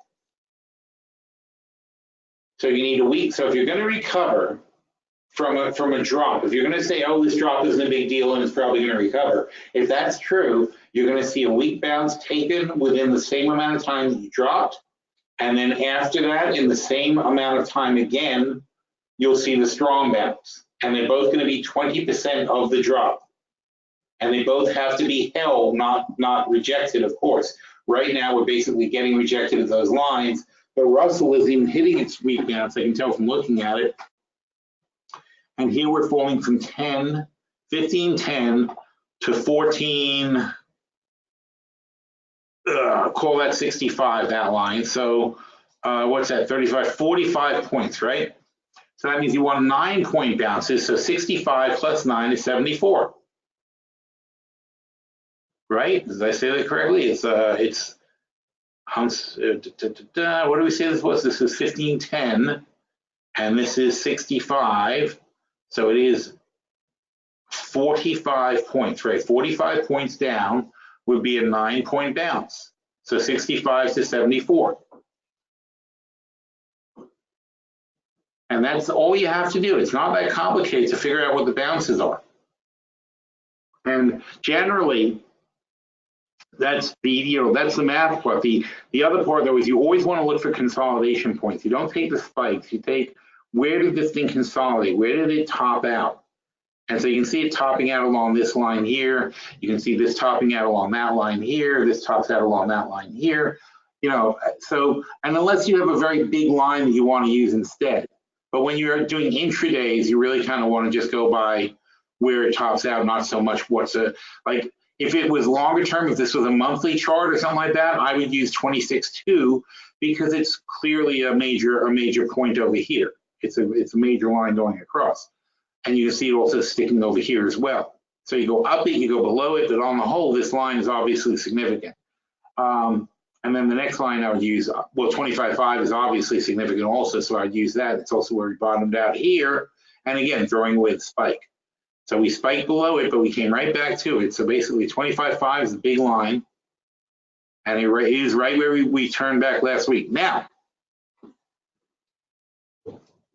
So you need a week. So if you're going to recover from a drop, if you're going to say, oh, this drop isn't a big deal and it's probably going to recover, if that's true, you're going to see a weak bounce taken within the same amount of time that you dropped. And then after that, in the same amount of time again, you'll see the strong bounce. And they're both going to be 20% of the drop. And they both have to be held, not rejected, of course. Right now, we're basically getting rejected at those lines. But Russell is even hitting its weak bounce. I can tell from looking at it. And here we're falling from 15.10 to 14, call that 65, that line. So what's that, 35, 45 points, right? So that means you want 9-point bounces. So 65 plus 9 is 74. Right? Did I say that correctly? It's What do we say this was? This is 1510, and this is 65. So it is 45 points, right? 45 points down would be a 9-point bounce. So 65 to 74. And that's all you have to do. It's not that complicated to figure out what the bounces are. And generally, that's that's the math part. The other part though is you always want to look for consolidation points. You don't take the spikes. You take, where did this thing consolidate? Where did it top out? And so you can see it topping out along this line here. You can see this topping out along that line here. This tops out along that line here. So, and unless you have a very big line that you want to use instead. But when you're doing intradays, you really kind of want to just go by where it tops out, not so much what's like. If it was longer term, if this was a monthly chart or something like that, I would use 26.2 because it's clearly a major point over here. It's a major line going across, and you can see it also sticking over here as well. So you go up it, you go below it, but on the whole, this line is obviously significant. And then the next line I would use, well, 25.5 is obviously significant also, so I'd use that. It's also where we bottomed out here, and again, throwing away the spike. So we spiked below it, but we came right back to it. So basically 25.5 is the big line, and it is right where we turned back last week. Now,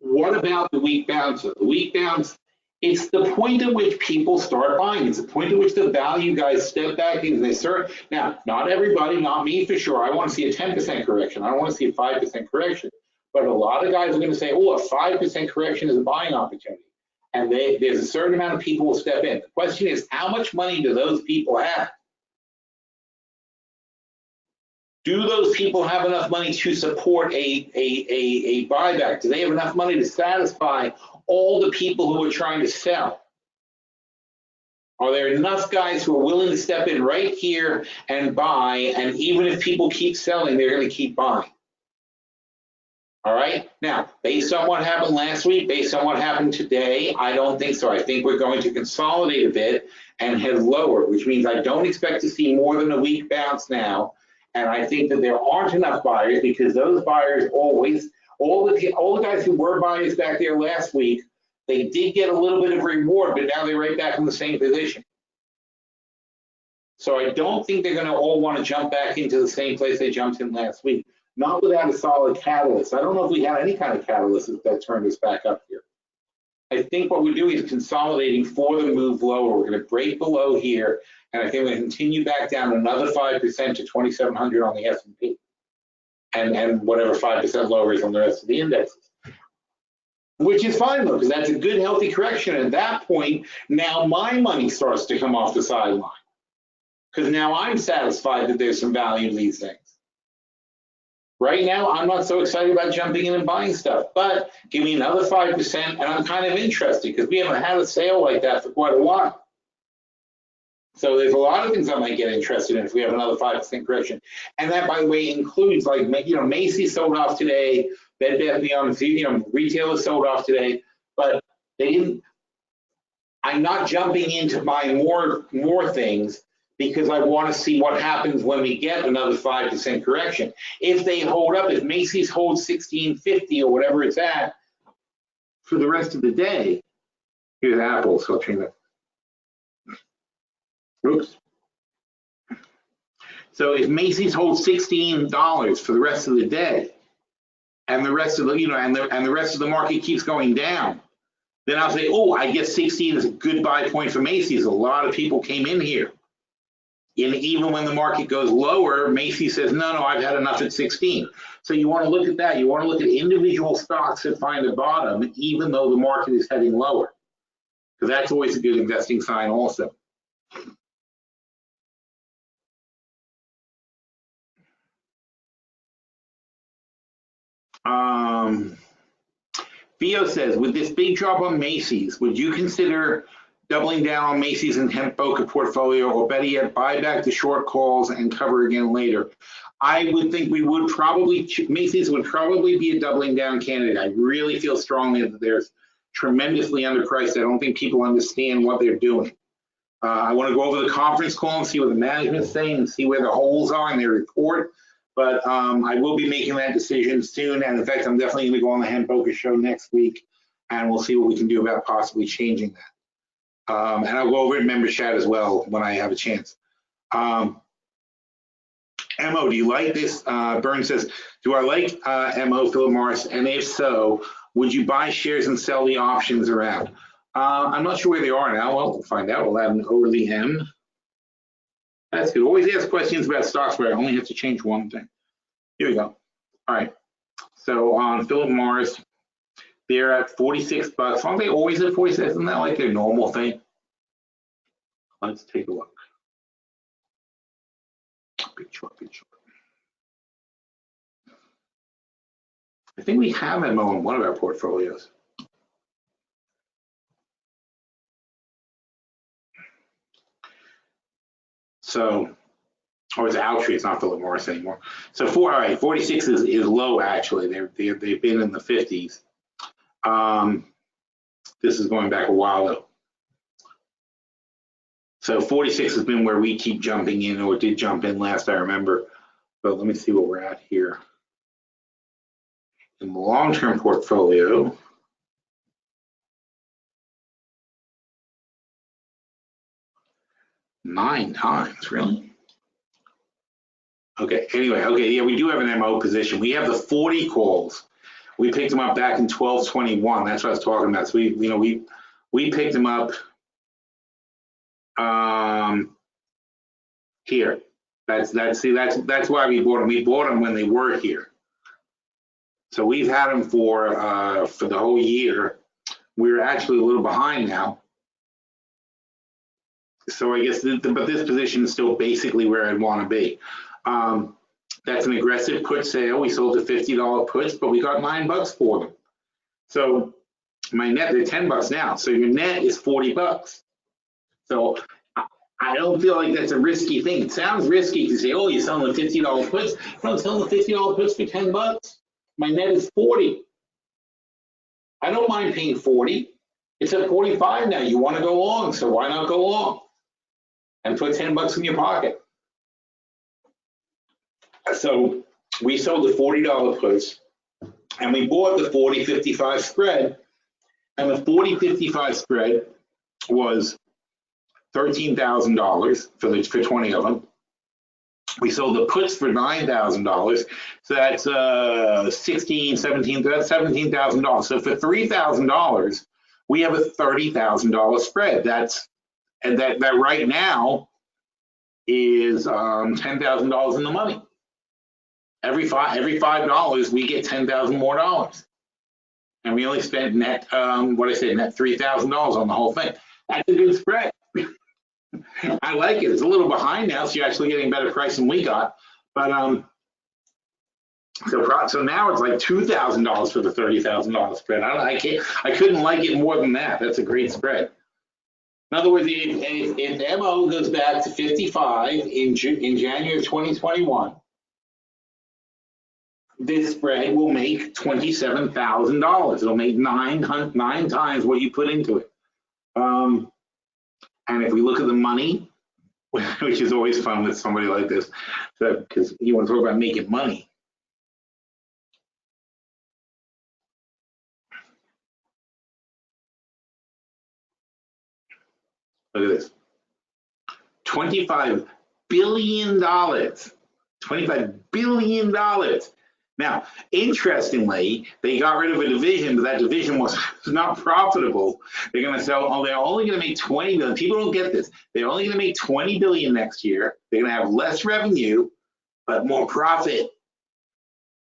what about the weak bounce? The weak bounce, it's the point at which people start buying. It's the point at which the value guys step back in. They start. Now, not everybody, not me for sure. I want to see a 10% correction. I don't want to see a 5% correction. But a lot of guys are going to say, oh, a 5% correction is a buying opportunity. And there's a certain amount of people will step in. The question is, how much money do those people have? Do those people have enough money to support a buyback? Do they have enough money to satisfy all the people who are trying to sell? Are there enough guys who are willing to step in right here and buy, and even if people keep selling, they're going to keep buying? All right, now, based on what happened last week, based on what happened today, I don't think so. I think we're going to consolidate a bit and head lower, which means I don't expect to see more than a weak bounce now. And I think that there aren't enough buyers because those buyers always, all the guys who were buyers back there last week, they did get a little bit of reward, but now they're right back in the same position. So I don't think they're going to all want to jump back into the same place they jumped in last week. Not without a solid catalyst. I don't know if we had any kind of catalyst that turned us back up here. I think what we're doing is consolidating for the move lower. We're going to break below here, and I think we're going to continue back down another 5% to 2,700 on the S&P, and whatever 5% lower is on the rest of the indexes. Which is fine though, because that's a good, healthy correction. At that point, now my money starts to come off the sideline, because now I'm satisfied that there's some value in these things. Right now, I'm not so excited about jumping in and buying stuff, but give me another 5%, and I'm kind of interested because we haven't had a sale like that for quite a while. So there's a lot of things I might get interested in if we have another 5% correction. And that, by the way, includes like, Macy's sold off today, Bed Bath & Beyond, retailers sold off today, but they didn't. I'm not jumping in to buy more things, because I want to see what happens when we get another 5% correction. If they hold up, if Macy's holds 1650 or whatever it's at for the rest of the day, here's Apple, so I'll change that. Oops. So if Macy's holds $16 for the rest of the day, and the rest of the, and the rest of the market keeps going down, then I'll say, oh, I guess 16 is a good buy point for Macy's. A lot of people came in here. And even when the market goes lower, Macy's says, no, I've had enough at 16. So you want to look at that. You want to look at individual stocks that find a bottom, even though the market is heading lower, because that's always a good investing sign also. Theo says, with this big drop on Macy's, would you consider doubling down on Macy's and hemp Boca portfolio, or better yet, buy back the short calls and cover again later? I would think we would probably, Macy's would probably be a doubling down candidate. I really feel strongly that there's tremendously underpriced. I don't think people understand what they're doing. I want to go over the conference call and see what the management's saying and see where the holes are in their report. But I will be making that decision soon. And in fact, I'm definitely going to go on the Henpoker show next week, and we'll see what we can do about possibly changing that. And I'll go over it in member chat as well when I have a chance. Mo, do you like this? Byrne says, do I like Mo, Philip Morris? And if so, would you buy shares and sell the options around? I'm not sure where they are now. Well, we'll find out. We'll add an overly M. That's good. Always ask questions about stocks where I only have to change one thing. Here we go. All right. So on Philip Morris, they're at 46 bucks. Aren't they always at 46? Isn't that like their normal thing? Let's take a look. Big chart, big chart. I think we have MO in one of our portfolios. So, or it's Altria, it's not Philip Morris anymore. So all right, 46 is low actually. They've been in the 50s. This is going back a while though. So 46 has been where we keep jumping in, or did jump in last I remember. But let me see what we're at here. In the long-term portfolio, nine times, really? Okay, anyway, okay, yeah, we do have an MO position. We have the 40 calls. We picked them up back in 1221. That's what I was talking about. So we picked them up here. That's why we bought them. We bought them when they were here. So we've had them for the whole year. We're actually a little behind now. So I guess, but this position is still basically where I'd want to be. That's an aggressive put sale. We sold the $50 puts, but we got $9 for them. So my net, they're $10 now. So your net is $40. So I don't feel like that's a risky thing. It sounds risky to say, oh, you're selling the $50 puts. No, I'm selling the $50 puts for $10. My net is 40. I don't mind paying 40. It's at 45 now. You want to go long, so why not go long and put $10 in your pocket? So we sold the $40 puts, and we bought the 40-55 spread, and the 40-55 spread was $13,000 for 20 of them. We sold the puts for $9,000, so that's $17,000. So for $3,000, we have a $30,000 spread. That right now is $10,000 in the money. Every $5 we get $10,000 more dollars, and we only spent net net $3,000 on the whole thing. That's a good spread. I like it. It's a little behind now, so you're actually getting better price than we got. But so now it's like $2,000 for the $30,000 spread. I couldn't like it more than that. That's a great spread. In other words, if MO goes back to 55 in January of 2021, this spread will make $27,000. It'll make nine times what you put into it. And if we look at the money, which is always fun with somebody like this, because you want to talk about making money. Look at this. $25 billion. $25 billion. Now, interestingly, they got rid of a division, but that division was not profitable. They're going to sell, they're only going to make 20 billion. People don't get this. They're only going to make 20 billion next year. They're going to have less revenue, but more profit.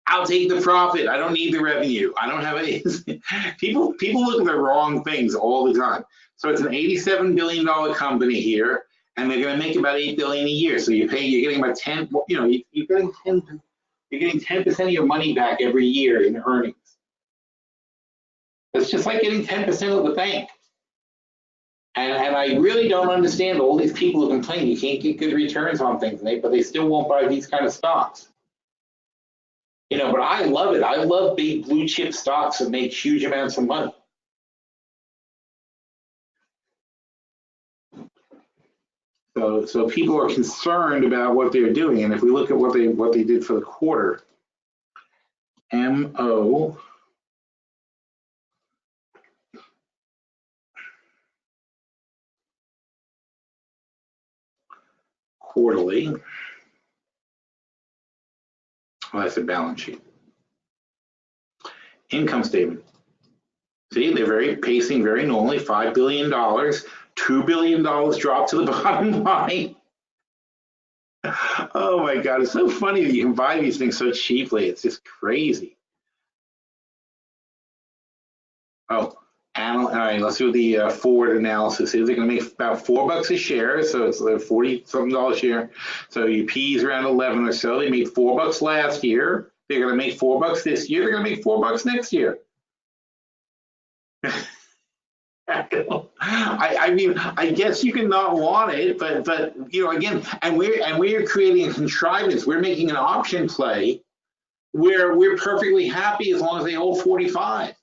I'll take the profit. I don't need the revenue. I don't have any. People look at the wrong things all the time. So it's an $87 billion company here, and they're going to make about $8 billion a year. So you're getting about 10, you're getting 10. You're getting 10% of your money back every year in earnings. It's just like getting 10% of the bank. And I really don't understand all these people who complain you can't get good returns on things, but they still won't buy these kind of stocks. But I love it. I love big blue chip stocks that make huge amounts of money. So So people are concerned about what they're doing. And if we look at what they did for the quarter, MO quarterly, well, that's a balance sheet. Income statement. See, they're pacing very normally, $5 billion, $2 billion drop to the bottom line. Oh my God, it's so funny that you can buy these things so cheaply. It's just crazy. Oh, all right, let's do the forward analysis here. They're going to make about $4 a share, so it's like 40-something a share. So your P is around 11 or so. They made $4 last year. They're going to make $4 this year. They're going to make $4 next year. I mean, I guess you can not want it, but you know, again, and we're creating a contrivance. We're making an option play where we're perfectly happy as long as they hold 45.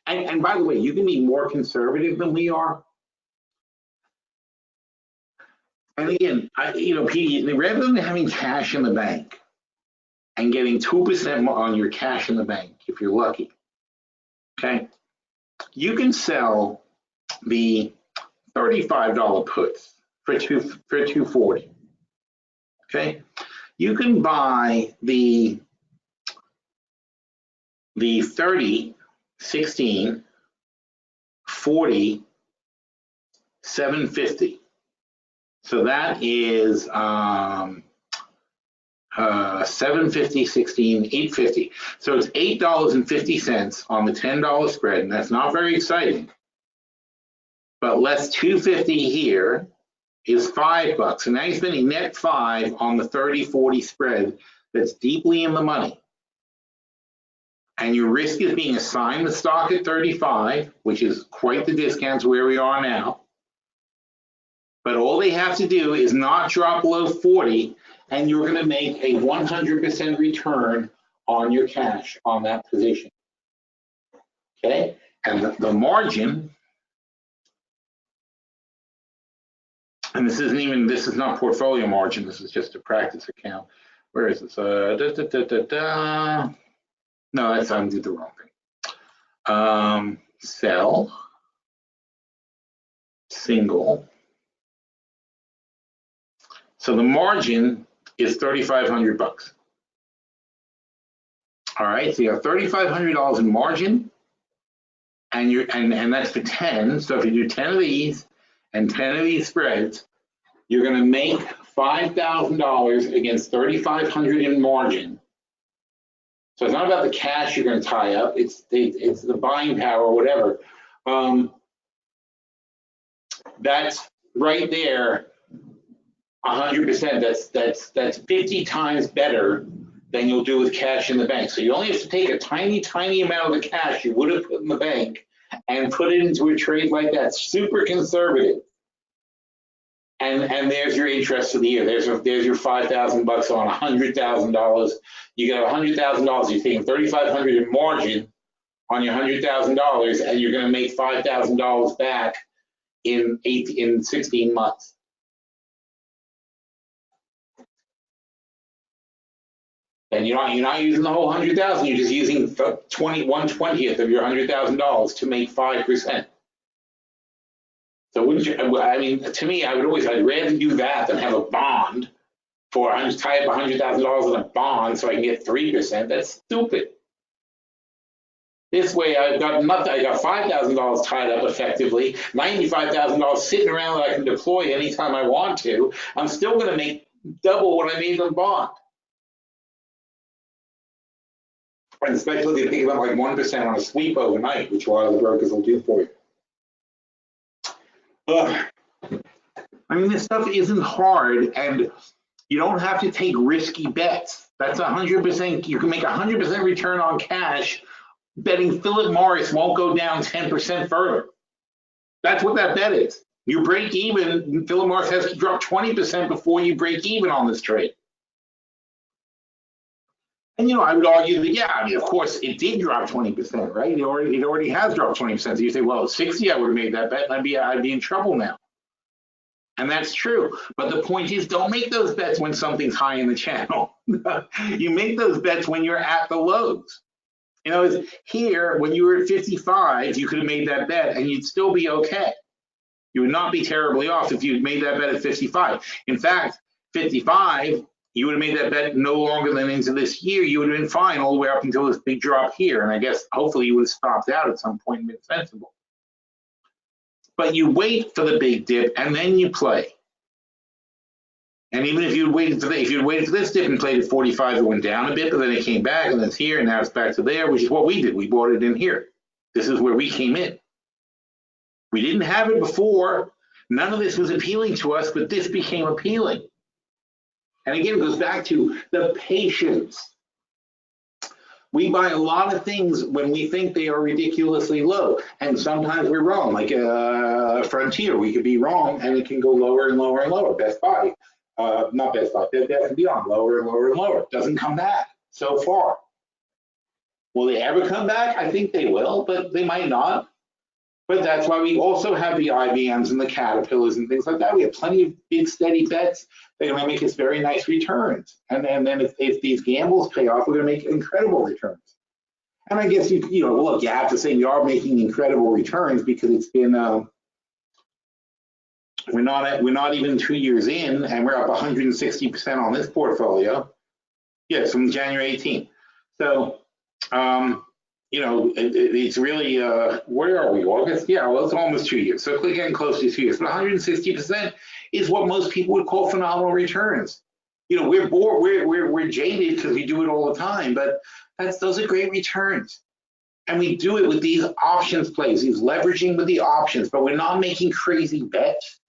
And by the way, you can be more conservative than we are. And again, you know, Pete, rather than having cash in the bank and getting 2% on your cash in the bank, if you're lucky, okay, you can sell the $35 puts for $240. Okay, you can buy the 30, 16, 40, 750. So that is 750, 16, 850. So it's $8.50 on the $10 spread, and that's not very exciting. But less 250 here is $5. So now you're spending net 5 on the 30-40 spread that's deeply in the money. And your risk is being assigned the stock at 35, which is quite the discount to where we are now. But all they have to do is not drop below 40, and you're going to make a 100% return on your cash on that position. Okay, and the margin, and this is not portfolio margin, this is just a practice account. Where is this? No, I did the wrong thing. Sell, single. So the margin is $3,500. All right, so you have $3,500 in margin, and that's for 10. So if you do 10 of these and 10 of these spreads, you're going to make $5,000 against $3,500 in margin. So it's not about the cash you're going to tie up; it's the buying power, or whatever. That's right there. 100%. That's 50 times better than you'll do with cash in the bank. So you only have to take a tiny amount of the cash you would have put in the bank and put it into a trade like that. Super conservative. And there's your interest for the year. There's your $5,000 on $100,000. You got $100,000. You're taking $3,500 in margin on your $100,000, and you're going to make $5,000 back in 16 months. And you're not using the whole 100,000. You're just using 1/20th of your $100,000 to make 5%. So wouldn't you? I mean, to me, I'd rather do that than have a bond for tie up $100,000 in a bond so I can get 3%. That's stupid. This way, I've got nothing. I got $5,000 tied up effectively, $95,000 sitting around that I can deploy anytime I want to. I'm still going to make double what I made on bond. And especially if you think about like 1% on a sweep overnight, which a lot of the brokers will do for you. I mean, this stuff isn't hard, and you don't have to take risky bets. That's 100%. You can make 100% return on cash betting Philip Morris won't go down 10% further. That's what that bet is. You break even, Philip Morris has to drop 20% before you break even on this trade. And you know, I would argue that, yeah, I mean, of course, it did drop 20%, right? It already has dropped 20%. So you say, well, at 60, I would have made that bet, and I'd be in trouble now. And that's true. But the point is, don't make those bets when something's high in the channel. You make those bets when you're at the lows. You know, here, when you were at 55, you could have made that bet and you'd still be okay. You would not be terribly off if you'd made that bet at 55. In fact, 55, you would have made that bet no longer than into this year. You would have been fine all the way up until this big drop here. And I guess hopefully you would have stopped out at some point and been sensible. But you wait for the big dip and then you play. And even if you'd waited for this dip and played at 45, it went down a bit, but then it came back and it's here and now it's back to there, which is what we did. We bought it in here. This is where we came in. We didn't have it before. None of this was appealing to us, but this became appealing. And again, it goes back to the patience. We buy a lot of things when we think they are ridiculously low, and sometimes we're wrong. Like Frontier, we could be wrong, and it can go lower and lower and lower. Best Buy, not Best Buy, Best and Beyond, lower and lower and lower. Doesn't come back so far. Will they ever come back? I think they will, but they might not. But that's why we also have the IBMs and the Caterpillars and things like that. We have plenty of big, steady bets. They're going to make us very nice returns. And then if these gambles pay off, we're going to make incredible returns. And I guess, you know, look, you have to say we are making incredible returns because it's been, we're not even 2 years in, and we're up 160% on this portfolio. Yes, from January 18th. So, you know, it's really, where are we, August? Yeah, well, it's almost 2 years. So we're getting close to 2 years. But 160% is what most people would call phenomenal returns. You know, we're bored, we're jaded because we do it all the time, but those are great returns. And we do it with these options plays, these leveraging with the options, but we're not making crazy bets.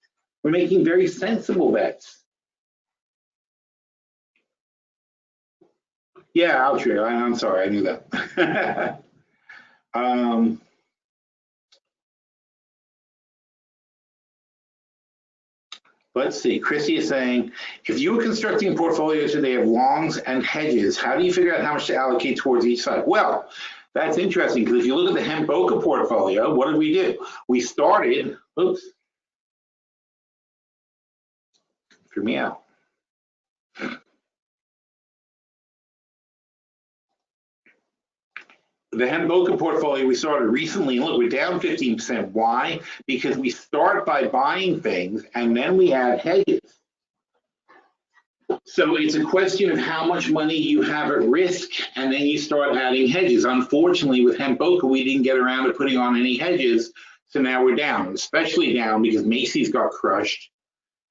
We're making very sensible bets. Yeah, Altria, I'm sorry, I knew that. Let's see, Chrissy is saying, if you were constructing portfolios today of longs and hedges, how do you figure out how much to allocate towards each side? Well, that's interesting because if you look at the Hemp Boca portfolio, what did we do? We started, oops, threw me out. The Hemp Boca portfolio we started recently, and look, we're down 15%. Why? Because we start by buying things and then we add hedges. So it's a question of how much money you have at risk, and then you start adding hedges. Unfortunately, with Hemp Boca, we didn't get around to putting on any hedges, so now we're down, especially down because Macy's got crushed,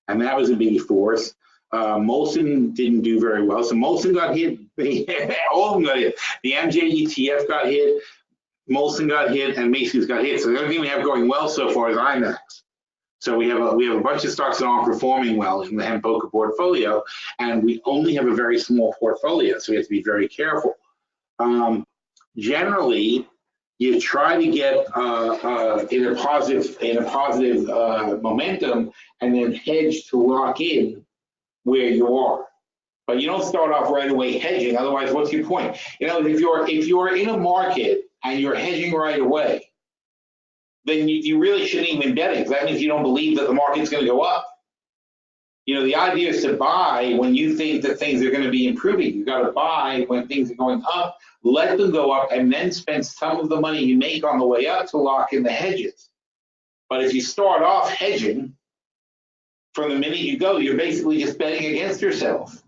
and that was a big force. Molson didn't do very well, so Molson got hit. All of them got hit. The MJ ETF got hit, Molson got hit, and Macy's got hit. So the only thing we have going well so far is IMAX. So we have a bunch of stocks that aren't performing well in the Hemp Boca portfolio, and we only have a very small portfolio, so we have to be very careful. Generally, you try to get in a positive momentum, and then hedge to lock in where you are. But you don't start off right away hedging, otherwise what's your point? You know, if you're in a market and you're hedging right away, then you really shouldn't even bet it, because that means you don't believe that the market's going to go up. You know, the idea is to buy when you think that things are going to be improving. You've got to buy when things are going up, let them go up, and then spend some of the money you make on the way up to lock in the hedges. But if you start off hedging, from the minute you go, you're basically just betting against yourself.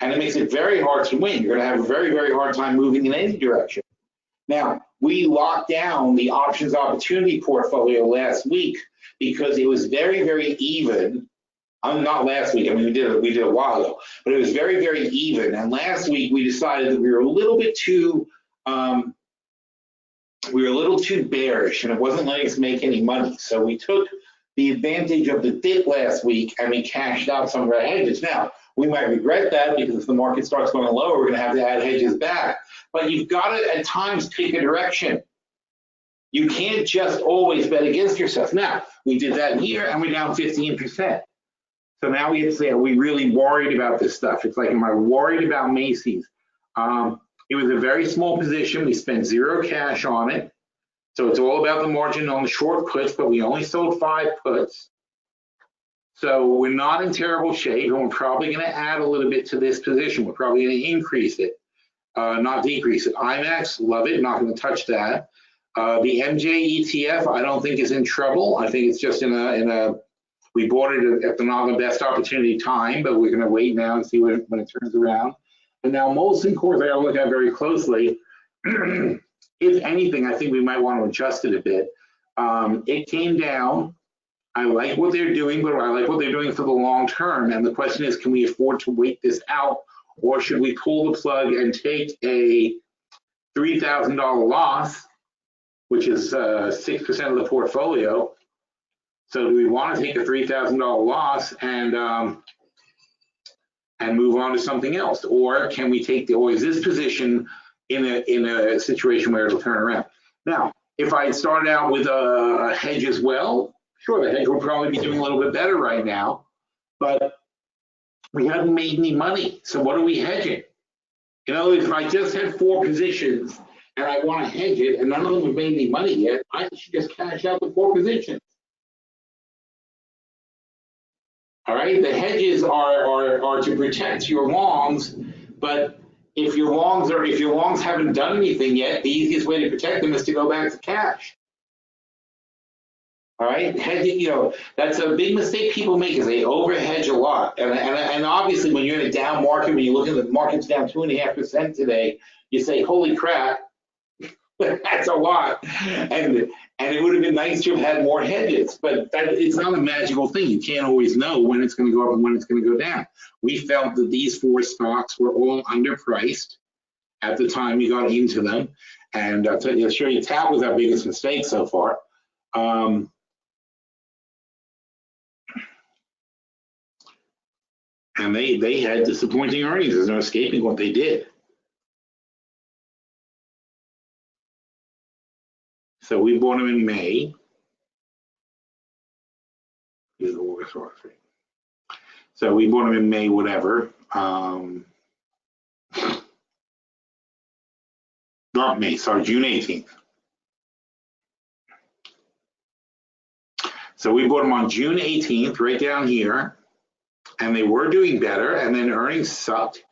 And it makes it very hard to win. You're going to have a very, very hard time moving in any direction. Now, we locked down the options opportunity portfolio last week because it was very, very even. Not last week, I mean, we did a while ago, but it was very, very even. And last week we decided that we were a little bit too, bearish, and it wasn't letting us make any money. So we took the advantage of the dip last week and we cashed out some of our hedges. Now, we might regret that because if the market starts going lower, we're going to have to add hedges back. But you've got to, at times, take a direction. You can't just always bet against yourself. Now, we did that here and we're down 15%. So now we have to say, are we really worried about this stuff? It's like, am I worried about Macy's? It was a very small position. We spent zero cash on it. So it's all about the margin on the short puts, but we only sold 5 puts. So we're not in terrible shape, and we're probably going to add a little bit to this position. We're probably going to increase it, not decrease it. IMAX, love it, not going to touch that. The MJ ETF, I don't think is in trouble. I think it's just in a we bought it at the not the best opportunity time, but we're going to wait now and see when it turns around. And now Molson Coors, I got to look at very closely. If anything, I think we might want to adjust it a bit. It came down. I like what they're doing, but I like what they're doing for the long term. And the question is, can we afford to wait this out, or should we pull the plug and take a $3,000 loss, which is 6% of the portfolio? So do we want to take a $3,000 loss and move on to something else, or can we take or is this position in a situation where it'll turn around? Now, if I had started out with a hedge as well, sure, the hedge would probably be doing a little bit better right now, but we haven't made any money. So what are we hedging? In other words, if I just had 4 positions and I want to hedge it and none of them have made any money yet, I should just cash out the 4 positions. All right, the hedges are to protect your longs, but if your longs haven't done anything yet, the easiest way to protect them is to go back to cash. All right, hedging, that's a big mistake people make is they overhedge a lot, and obviously when you're in a down market, when you look at the market's down 2.5% today, you say, holy crap, that's a lot, and it would have been nice to have had more hedges, but it's not a magical thing. You can't always know when it's going to go up and when it's going to go down. We felt that these 4 stocks were all underpriced at the time we got into them, and I'll show you, TAP was our biggest mistake so far. And they had disappointing earnings. There's no escaping what they did. So we bought them in May. So we bought them in May, whatever. Not May, sorry, June 18th. So we bought them on June 18th, right down here. And they were doing better, and then earnings sucked,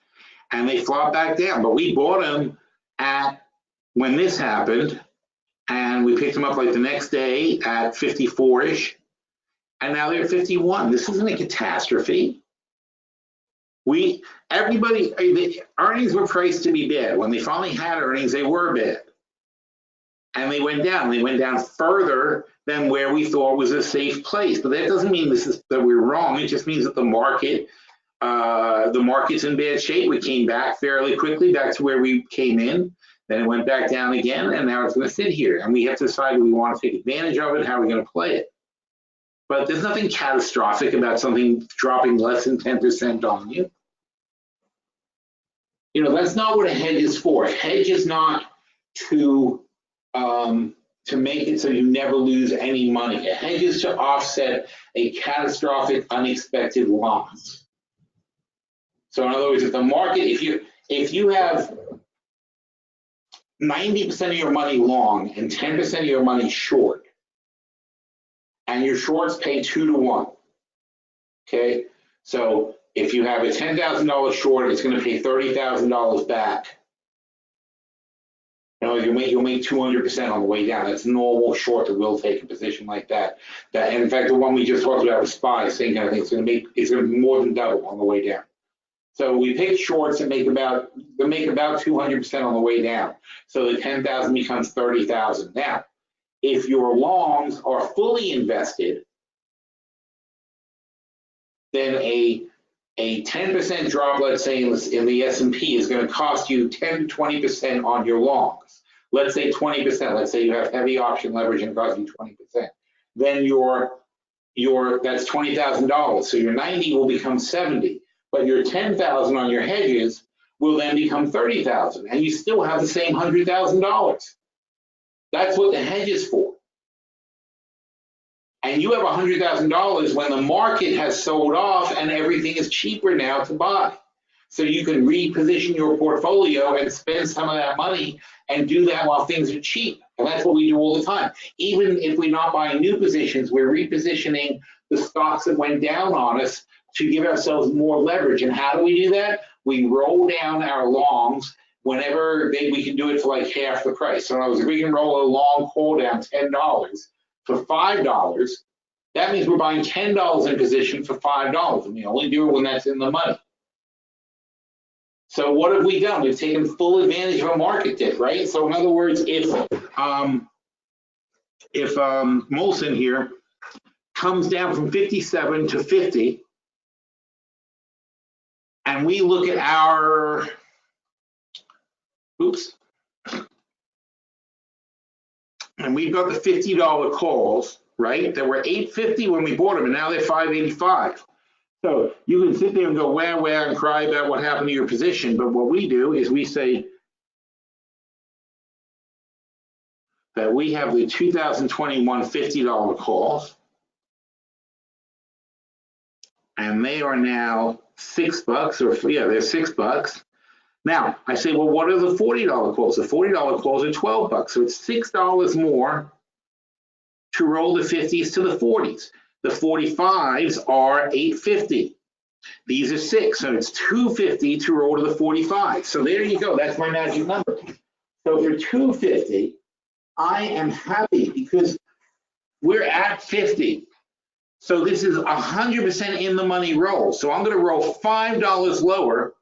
and they flopped back down. But we bought them when this happened, and we picked them up like the next day at 54-ish, and now they're at 51. This isn't a catastrophe. The earnings were priced to be bad. When they finally had earnings, they were bad. And they went down. They went down further than where we thought was a safe place. But that doesn't mean that we're wrong. It just means that the market's in bad shape. We came back fairly quickly, back to where we came in. Then it went back down again, and now it's going to sit here. And we have to decide if we want to take advantage of it, how we're going to play it. But there's nothing catastrophic about something dropping less than 10% on you. That's not what a hedge is for. A hedge is not to make it so you never lose any money. A hedge is to offset a catastrophic, unexpected loss. So in other words, if the market, if you have 90% of your money long and 10% of your money short, and your shorts pay 2 to 1, okay? So if you have a $10,000 short, it's going to pay $30,000 back. You'll make 200% on the way down. That's normal short that will take a position like that. And in fact, the one we just talked about with SPY, same kind of thing. It's going to be more than double on the way down. So we pick shorts that make about 200% on the way down. So the 10,000 becomes 30,000. Now, if your longs are fully invested, then a 10% drop, let's say in the S&P, is going to cost you 10 to 20% on your longs. Let's say 20%. Let's say you have heavy option leverage and it costs you 20%. Then that's $20,000. So your 90 will become 70, but your 10,000 on your hedges will then become 30,000, and you still have the same $100,000. That's what the hedge is for. And you have $100,000 when the market has sold off and everything is cheaper now to buy. So you can reposition your portfolio and spend some of that money and do that while things are cheap. And that's what we do all the time. Even if we're not buying new positions, we're repositioning the stocks that went down on us to give ourselves more leverage. And how do we do that? We roll down our longs whenever we can do it for like half the price. So in other words, if we can roll a long call down $10 for $5, that means we're buying $10 in a position for $5, and we only do it when that's in the money. So what have we done? We've taken full advantage of a market dip, right? So in other words, if Molson here comes down from 57 to 50, and we look at our, and we've got the $50 calls, right? That were $8.50 when we bought them, and now they're $5.85. So you can sit there and go wah, and cry about what happened to your position, but what we do is we say that we have the 2021 $50 calls, and they are now $6, or yeah, they're $6. Now I say, well, what are the $40 calls? The $40 calls are $12, so it's $6 more to roll the 50s to the 40s. The 45s are $8.50. These are 6, so it's $2.50 to roll to the 45. So there you go. That's my magic number. So for $2.50, I am happy because we're at 50. So this is 100% in the money roll. So I'm going to roll $5 lower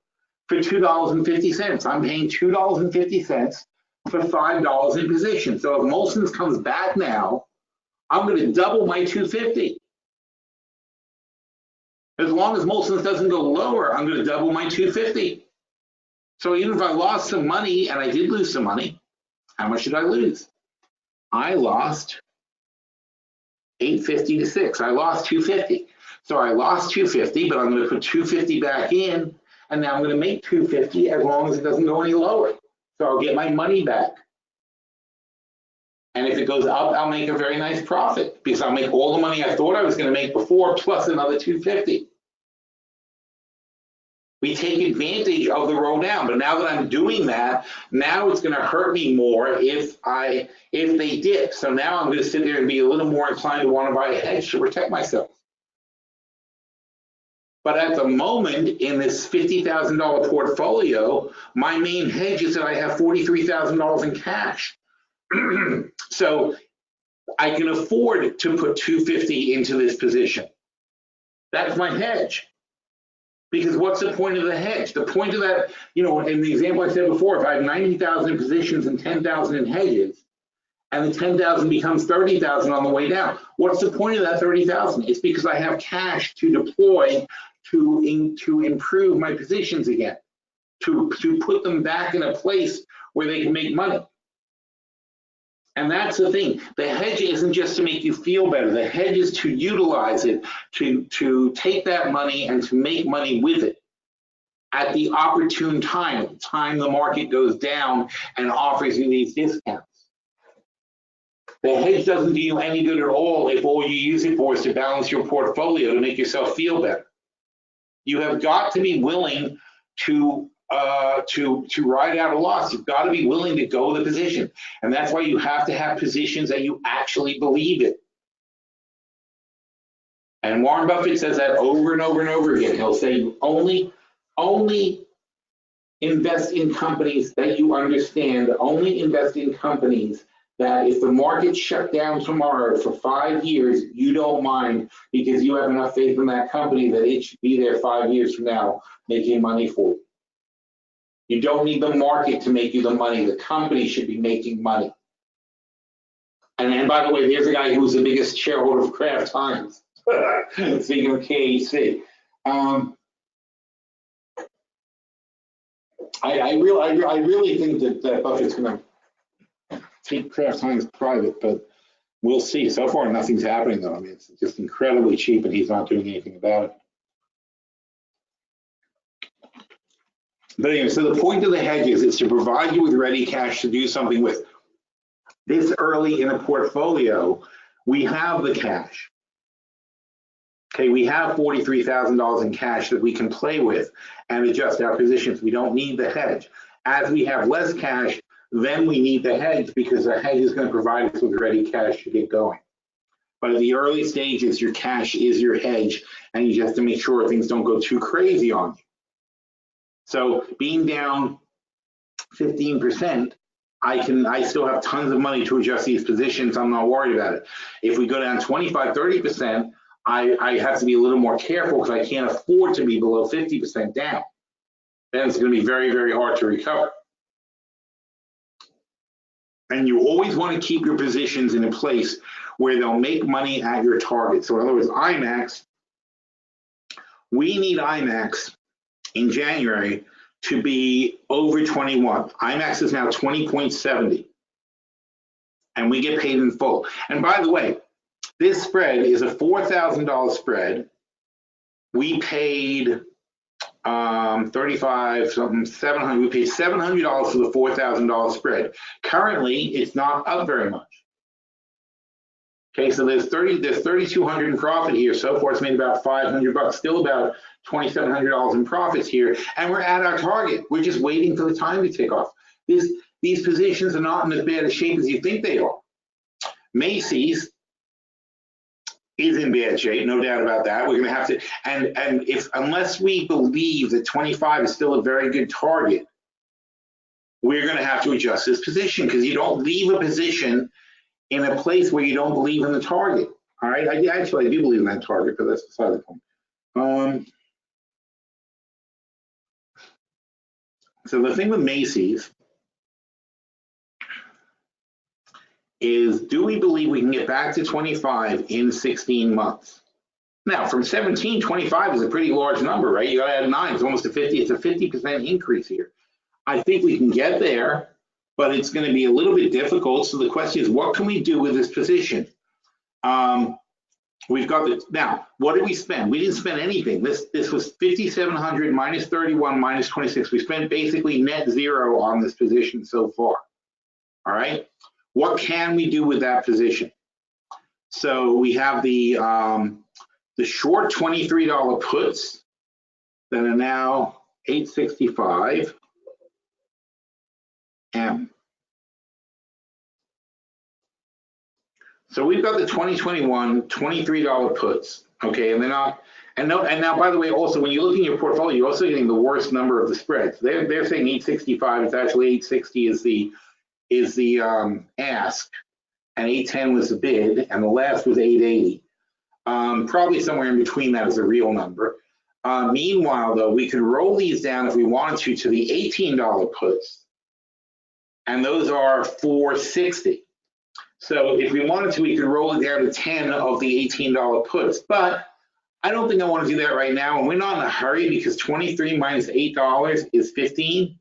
for $2.50. I'm paying $2.50 for $5 in position. So if Molson's comes back now, I'm going to double my $2.50. As long as Molson's doesn't go lower, I'm going to double my $2.50. So even if I lost some money, and I did lose some money, how much did I lose? I lost $8.50 to 6. I lost $2.50. So I lost $2.50, but I'm going to put $2.50 back in, and now I'm going to make $2.50 as long as it doesn't go any lower. So I'll get my money back. And if it goes up, I'll make a very nice profit because I'll make all the money I thought I was going to make before plus another $2.50. We take advantage of the roll down, but now that I'm doing that, now it's going to hurt me more if they dip. So now I'm going to sit there and be a little more inclined to want to buy a hedge to protect myself. But at the moment in this $50,000 portfolio, my main hedge is that I have $43,000 in cash. So I can afford to put $2.50 into this position. That's my hedge. Because what's the point of the hedge? The point of that, in the example I said before, if I have 90,000 in positions and 10,000 in hedges, and the 10,000 becomes 30,000 on the way down, what's the point of that 30,000? It's because I have cash to deploy to improve my positions again, to put them back in a place where they can make money. And that's the thing. The hedge isn't just to make you feel better. The hedge is to utilize it, to take that money and to make money with it at the opportune time, at the time the market goes down and offers you these discounts. The hedge doesn't do you any good at all if all you use it for is to balance your portfolio to make yourself feel better. You have got to be willing to ride out a loss. You've got to be willing to go the position. And that's why you have to have positions that you actually believe in. And Warren Buffett says that over and over and over again. He'll say only invest in companies that you understand, only invest in companies that if the market shut down tomorrow for 5 years, you don't mind because you have enough faith in that company that it should be there 5 years from now making money for you. You don't need the market to make you the money. The company should be making money. And by the way, there's a guy who's the biggest shareholder of Kraft Heinz. Speaking of KHC. I really think that Buffett's going to take Kraft Heinz private, but we'll see. So far, nothing's happening, though. I mean, it's just incredibly cheap, and he's not doing anything about it. But anyway, so the point of the hedges is to provide you with ready cash to do something with. This early in a portfolio, we have the cash. Okay, we have $43,000 in cash that we can play with and adjust our positions. We don't need the hedge. As we have less cash, then we need the hedge because the hedge is going to provide us with ready cash to get going. But at the early stages, your cash is your hedge, and you just have to make sure things don't go too crazy on you. So being down 15%, I still have tons of money to adjust these positions. I'm not worried about it. If we go down 25, 30%, I have to be a little more careful because I can't afford to be below 50% down. Then it's going to be very, very hard to recover. And you always want to keep your positions in a place where they'll make money at your target. So in other words, IMAX, we need IMAX in January to be over 21. IMAX is now 20.70. And we get paid in full. And by the way, this spread is a $4,000 spread. We paid 35 something, 700. We paid $700 for the $4,000 spread. Currently, it's not up very much. Okay, so there's 3,200 in profit here. So far, it's made about 500 bucks. Still about $2,700 in profits here, and we're at our target. We're just waiting for the time to tick off. These positions are not in as bad a shape as you think they are. Macy's is in bad shape, no doubt about that. We're going to have to, and unless we believe that 25 is still a very good target, we're going to have to adjust this position, because you don't leave a position in a place where you don't believe in the target. All right, I do believe in that target, but that's beside the point. So the thing with Macy's is, do we believe we can get back to 25 in 16 months? Now, from 17, 25 is a pretty large number, right? You got to add 9. It's almost a 50. It's a 50% increase here. I think we can get there, but it's going to be a little bit difficult. So the question is, what can we do with this position? We've got the, now, what did we spend? We didn't spend anything. This was 5,700 minus 31 minus 26. We spent basically net zero on this position so far. All right. What can we do with that position? So we have the short $23 puts that are now 865 M. So we've got the 2021 $23 puts, okay, and they're not. And now, by the way, also when you look in your portfolio, you're also getting the worst number of the spreads. They're saying 865. It's actually 860 is the ask, and 810 was the bid, and the last was 880. Probably somewhere in between that is a real number. Meanwhile, though, we could roll these down if we wanted to the $18 puts, and those are 460. So if we wanted to, we could roll it down to 10 of the $18 puts, but I don't think I want to do that right now, and we're not in a hurry because 23 minus $8 is 15.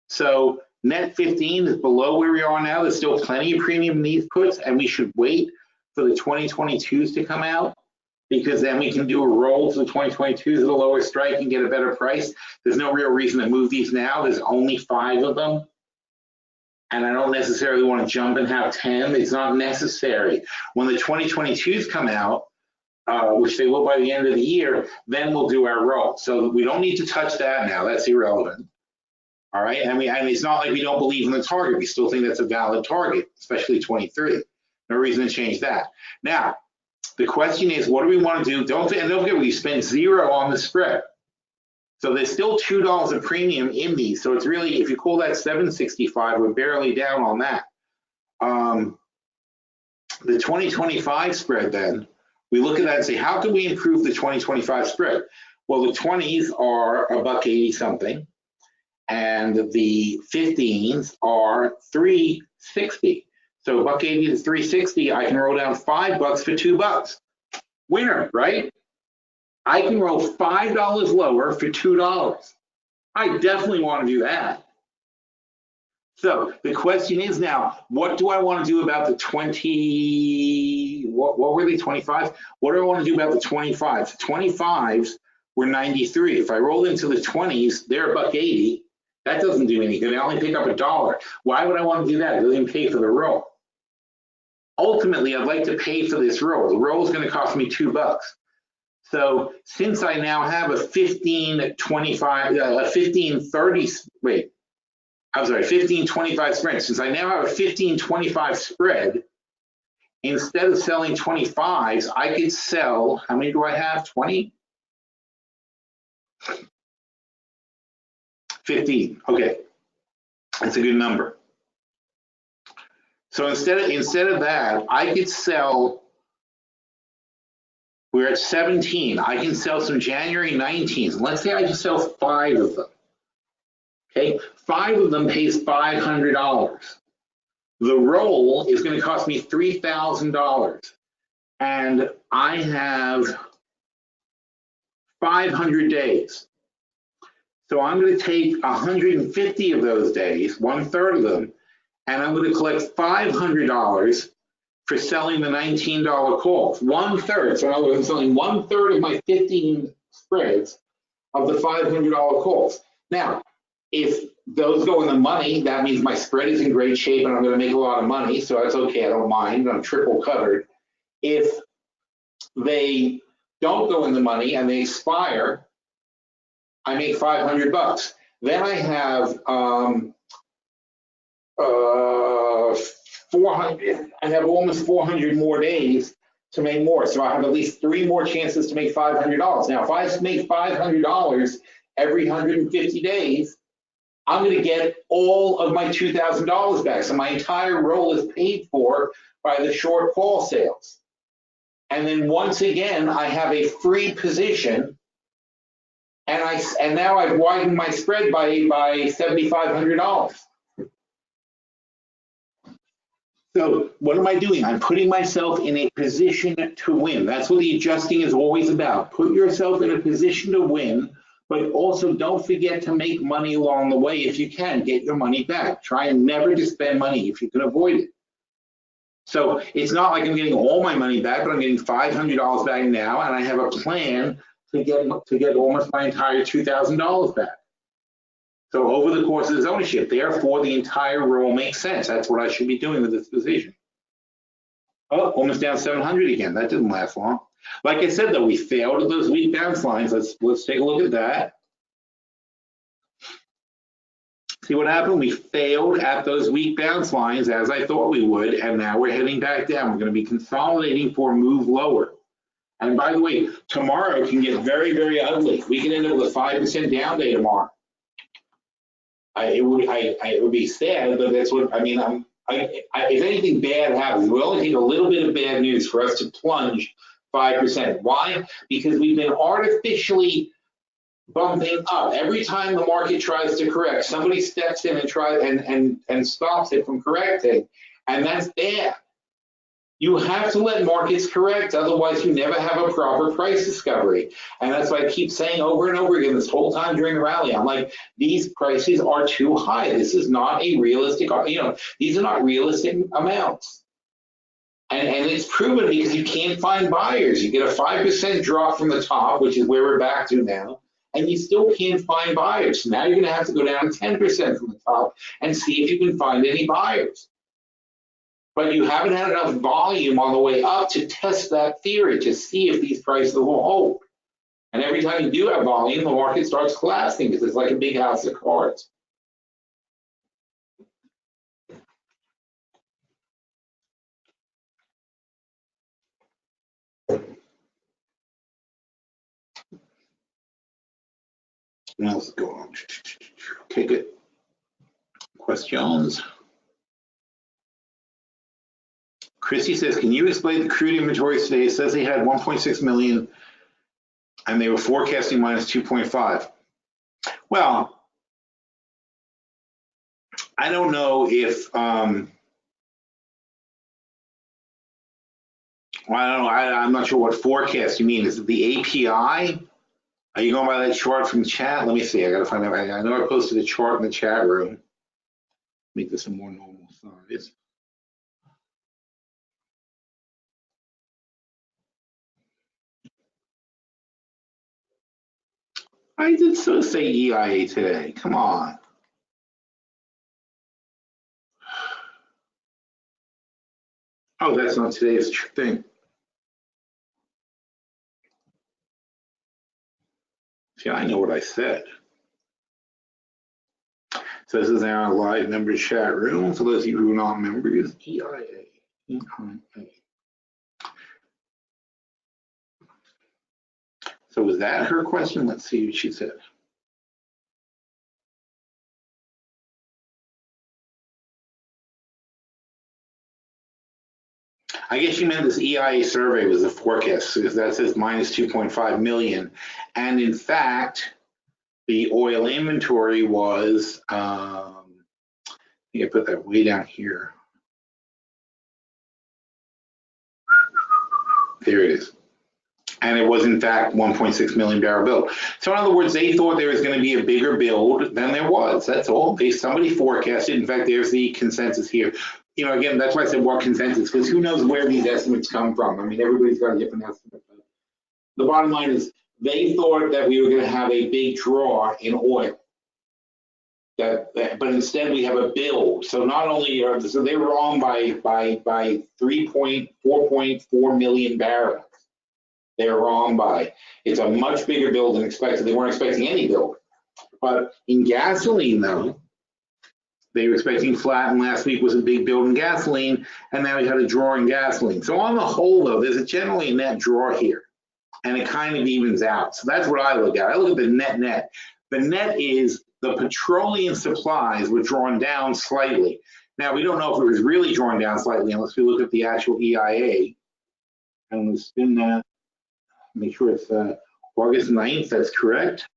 So net 15 is below where we are now. There's still plenty of premium in these puts, and we should wait for the 2022s to come out, because then we can do a roll to the 2022s at a lower strike and get a better price. There's no real reason to move these now. There's only 5 of them, and I don't necessarily want to jump and have 10. It's not necessary. When the 2022s come out, which they will by the end of the year, then we'll do our roll. So we don't need to touch that now. That's irrelevant. All right, and it's not like we don't believe in the target. We still think that's a valid target, especially 23. No reason to change that. Now, the question is, what do we want to do? Don't forget, we spent 0 on the spread. So there's still $2 of premium in these. So it's really, if you call that 765, we're barely down on that. The 2025 spread then, we look at that and say, how can we improve the 2025 spread? Well, the 20s are $1.80 something, and the 15s are $3.60. So $1.80 to $3.60, I can roll down $5 for $2. Winner, right? I can roll $5 lower for $2. I definitely want to do that. So the question is now, what do I want to do about the 20, what were they, 25? What do I want to do about the 25s? The 25s were 93. If I roll into the 20s, they're $1.80. That doesn't do anything. I only pick up $1. Why would I want to do that? It doesn't pay for the roll. Ultimately, I'd like to pay for this roll. The roll is going to cost me $2. So since I now have a 15.25 spread, since I now have a 15.25 spread, instead of selling 25s, I could sell, how many do I have? 20? 15. Okay, that's a good number. So instead of that, I could sell, we're at 17. I can sell some January 19s. Let's say I just sell 5 of them. Okay, 5 of them pays $500. The roll is going to cost me $3,000, and I have 500 days. So I'm going to take 150 of those days, 1/3 of them, and I'm going to collect $500 for selling the $19 calls. 1/3. So in other words, I'm selling 1/3 of my 15 spreads of the $500 calls. Now, if those go in the money, that means my spread is in great shape and I'm going to make a lot of money. So that's okay. I don't mind. I'm triple covered. If they don't go in the money and they expire, I make $500. Then I have 400. I have almost 400 more days to make more. So I have at least 3 more chances to make $500. Now, if I make $500 every 150 days, I'm going to get all of my $2,000 back. So my entire roll is paid for by the short call sales. And then once again, I have a free position, and now I've widened my spread by $7,500. So what am I doing? I'm putting myself in a position to win. That's what the adjusting is always about. Put yourself in a position to win, but also don't forget to make money along the way if you can. Get your money back. Try and never to spend money if you can avoid it. So it's not like I'm getting all my money back, but I'm getting $500 back now, and I have a plan to get almost my entire $2,000 back. So over the course of this ownership, therefore the entire roll makes sense. That's what I should be doing with this position. Oh, almost down 700 again. That didn't last long. Like I said, though, we failed at those weak bounce lines. Let's take a look at that. See what happened? We failed at those weak bounce lines as I thought we would, and now we're heading back down. We're going to be consolidating for a move lower. And by the way, tomorrow can get very, very ugly. We can end up with a 5% down day tomorrow. It would be sad, but that's what I mean. If anything bad happens, we only take a little bit of bad news for us to plunge 5%. Why? Because we've been artificially bumping up. Every time the market tries to correct, somebody steps in and tries and stops it from correcting, and that's bad. You have to let markets correct, otherwise you never have a proper price discovery. And that's why I keep saying over and over again this whole time during the rally, I'm like, these prices are too high. This is not a realistic, these are not realistic amounts. And it's proven because you can't find buyers. You get a 5% drop from the top, which is where we're back to now, and you still can't find buyers. So now you're gonna have to go down 10% from the top and see if you can find any buyers. But you haven't had enough volume on the way up to test that theory, to see if these prices will hold. And every time you do have volume, the market starts collapsing because it's like a big house of cards. What else is going on? Okay, good. Questions? Chrissy says, can you explain the crude inventory today? It says they had 1.6 million and they were forecasting minus 2.5. Well, I don't know if, I don't know, I'm not sure what forecast you mean. Is it the API? Are you going by that chart from the chat? Let me see, I gotta find out. I know I posted a chart in the chat room. Make this a more normal size. I did so say EIA today. Come on. Oh, that's not today's thing. See, I know what I said. So this is our live member chat room. For those of you who are not members, EIA. So was that her question? Let's see what she said. I guess you meant this EIA survey was the forecast, because that says minus 2.5 million. And in fact, the oil inventory was, I put that way down here. There it is. And it was in fact 1.6 million barrel build. So in other words, they thought there was going to be a bigger build than there was. That's all. Somebody forecasted. In fact, there's the consensus here. You know, again, that's why I said what consensus, because who knows where these estimates come from. I mean, everybody's got a different estimate. The bottom line is they thought that we were going to have a big draw in oil. But instead we have a build. So not only are so they were wrong by 4.4 million barrels. They're wrong by. It's a much bigger build than expected. They weren't expecting any build. But in gasoline, though, they were expecting flat, and last week was a big build in gasoline, and now we had a draw in gasoline. So on the whole, though, there's generally a net draw here, and it kind of evens out. So that's what I look at. I look at the net. The net is the petroleum supplies were drawn down slightly. Now, we don't know if it was really drawn down slightly unless we look at the actual EIA. And we'll spin that. Make sure it's August 9th, that's correct.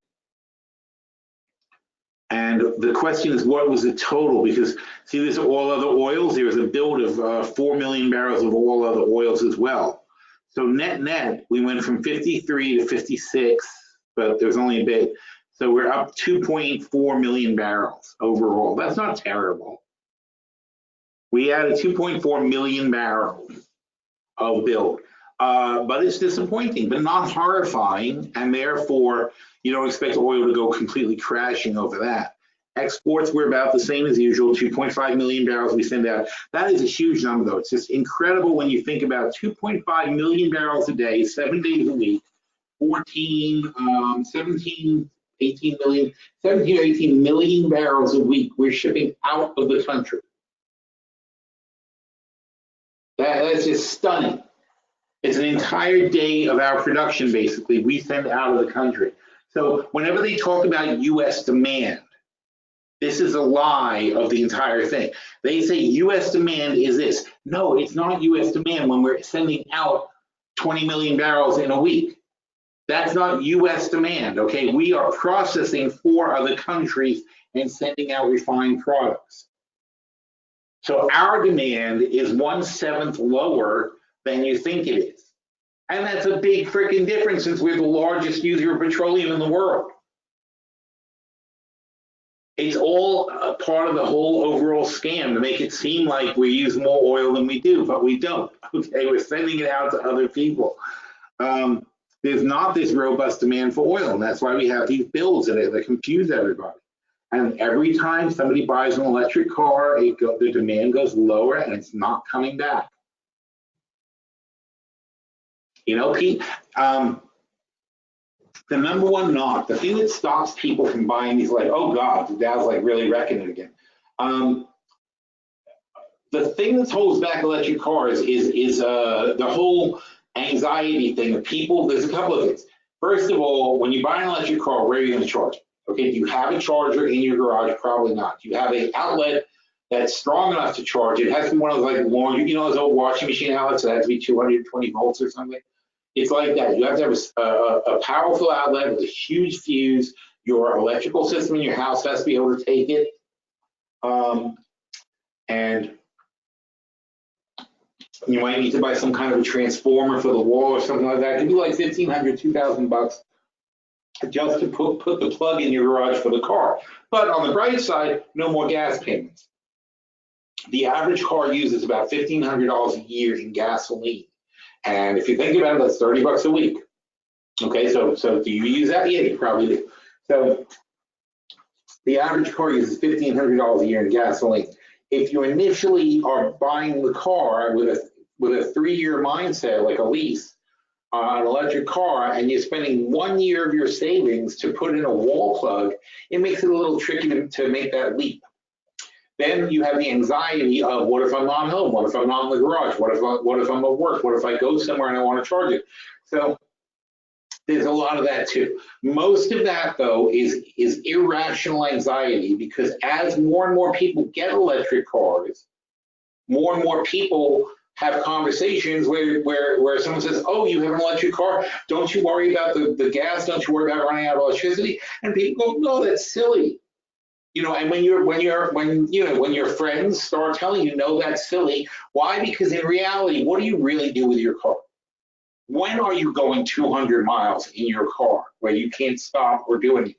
And the question is, what was the total? Because see, there's all other oils. There was a build of 4 million barrels of all other oils as well. So net, we went from 53 to 56, but there's only a bit. So we're up 2.4 million barrels overall. That's not terrible. We added 2.4 million barrels of build. But it's disappointing, but not horrifying, and therefore you don't expect oil to go completely crashing over that. Exports were about the same as usual, 2.5 million barrels we send out. That is a huge number, though. It's just incredible when you think about 2.5 million barrels a day, 7 days a week, 17 or 18 million barrels a week we're shipping out of the country. That's just stunning. It's an entire day of our production, basically, we send out of the country. So whenever they talk about US demand, this is a lie of the entire thing. They say US demand is this. No, it's not US demand when we're sending out 20 million barrels in a week. That's not US demand, okay? We are processing for other countries and sending out refined products. So our demand is 1/7 lower than you think it is. And that's a big freaking difference since we're the largest user of petroleum in the world. It's all a part of the whole overall scam to make it seem like we use more oil than we do, but we don't. Okay, we're sending it out to other people. There's not this robust demand for oil, and that's why we have these bills that confuse everybody. And every time somebody buys an electric car, the demand goes lower and it's not coming back. You know, Pete, the number one knock, the thing that stops people from buying these, like, oh God, the Dow's like really wrecking it again. The thing that holds back electric cars is the whole anxiety thing of people. There's a couple of things. First of all, when you buy an electric car, where are you going to charge it? Okay, do you have a charger in your garage? Probably not. Do you have an outlet that's strong enough to charge it? It has to be one of those like long, you know, those old washing machine outlets that has to be 220 volts or something. It's like that. You have to have a powerful outlet with a huge fuse. Your electrical system in your house has to be able to take it. And you might need to buy some kind of a transformer for the wall or something like that. It could be like $1,500, $2,000 just to put the plug in your garage for the car. But on the bright side, no more gas payments. The average car uses about $1,500 a year in gasoline. And if you think about it, that's $30 a week. Okay, so do you use that? Yeah, you probably do. So the average car uses $1,500 a year in gasoline. If you initially are buying the car with a 3-year mindset, like a lease, an electric car, and you're spending 1 year of your savings to put in a wall plug, it makes it a little tricky to make that leap. Then you have the anxiety of, what if I'm not home? What if I'm not in the garage? What if I'm at work? What if I go somewhere and I want to charge it? So There's a lot of that too. Most of that though is irrational anxiety, because as more and more people get electric cars, more and more people have conversations where someone says, oh, you have an electric car, don't you worry about the gas, don't you worry about running out of electricity? And people go, no, that's silly. You know, and when your friends start telling you, no, that's silly. Why? Because in reality, what do you really do with your car? When are you going 200 miles in your car where you can't stop or do anything?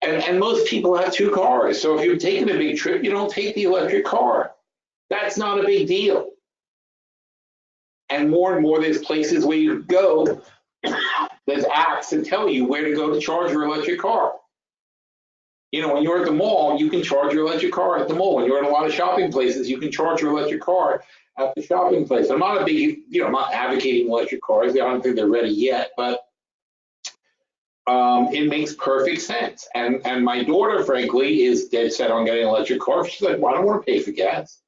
And most people have two cars. So if you're taking a big trip, you don't take the electric car. That's not a big deal. And more there's places where you go, there's apps that tell you where to go to charge your electric car. You know, when you're at the mall, you can charge your electric car at the mall. When you're in a lot of shopping places, you can charge your electric car at the shopping place. I'm not a big, I'm not advocating electric cars. I don't think they're ready yet, but it makes perfect sense. And my daughter, frankly, is dead set on getting an electric car. She's like, well, I don't want to pay for gas.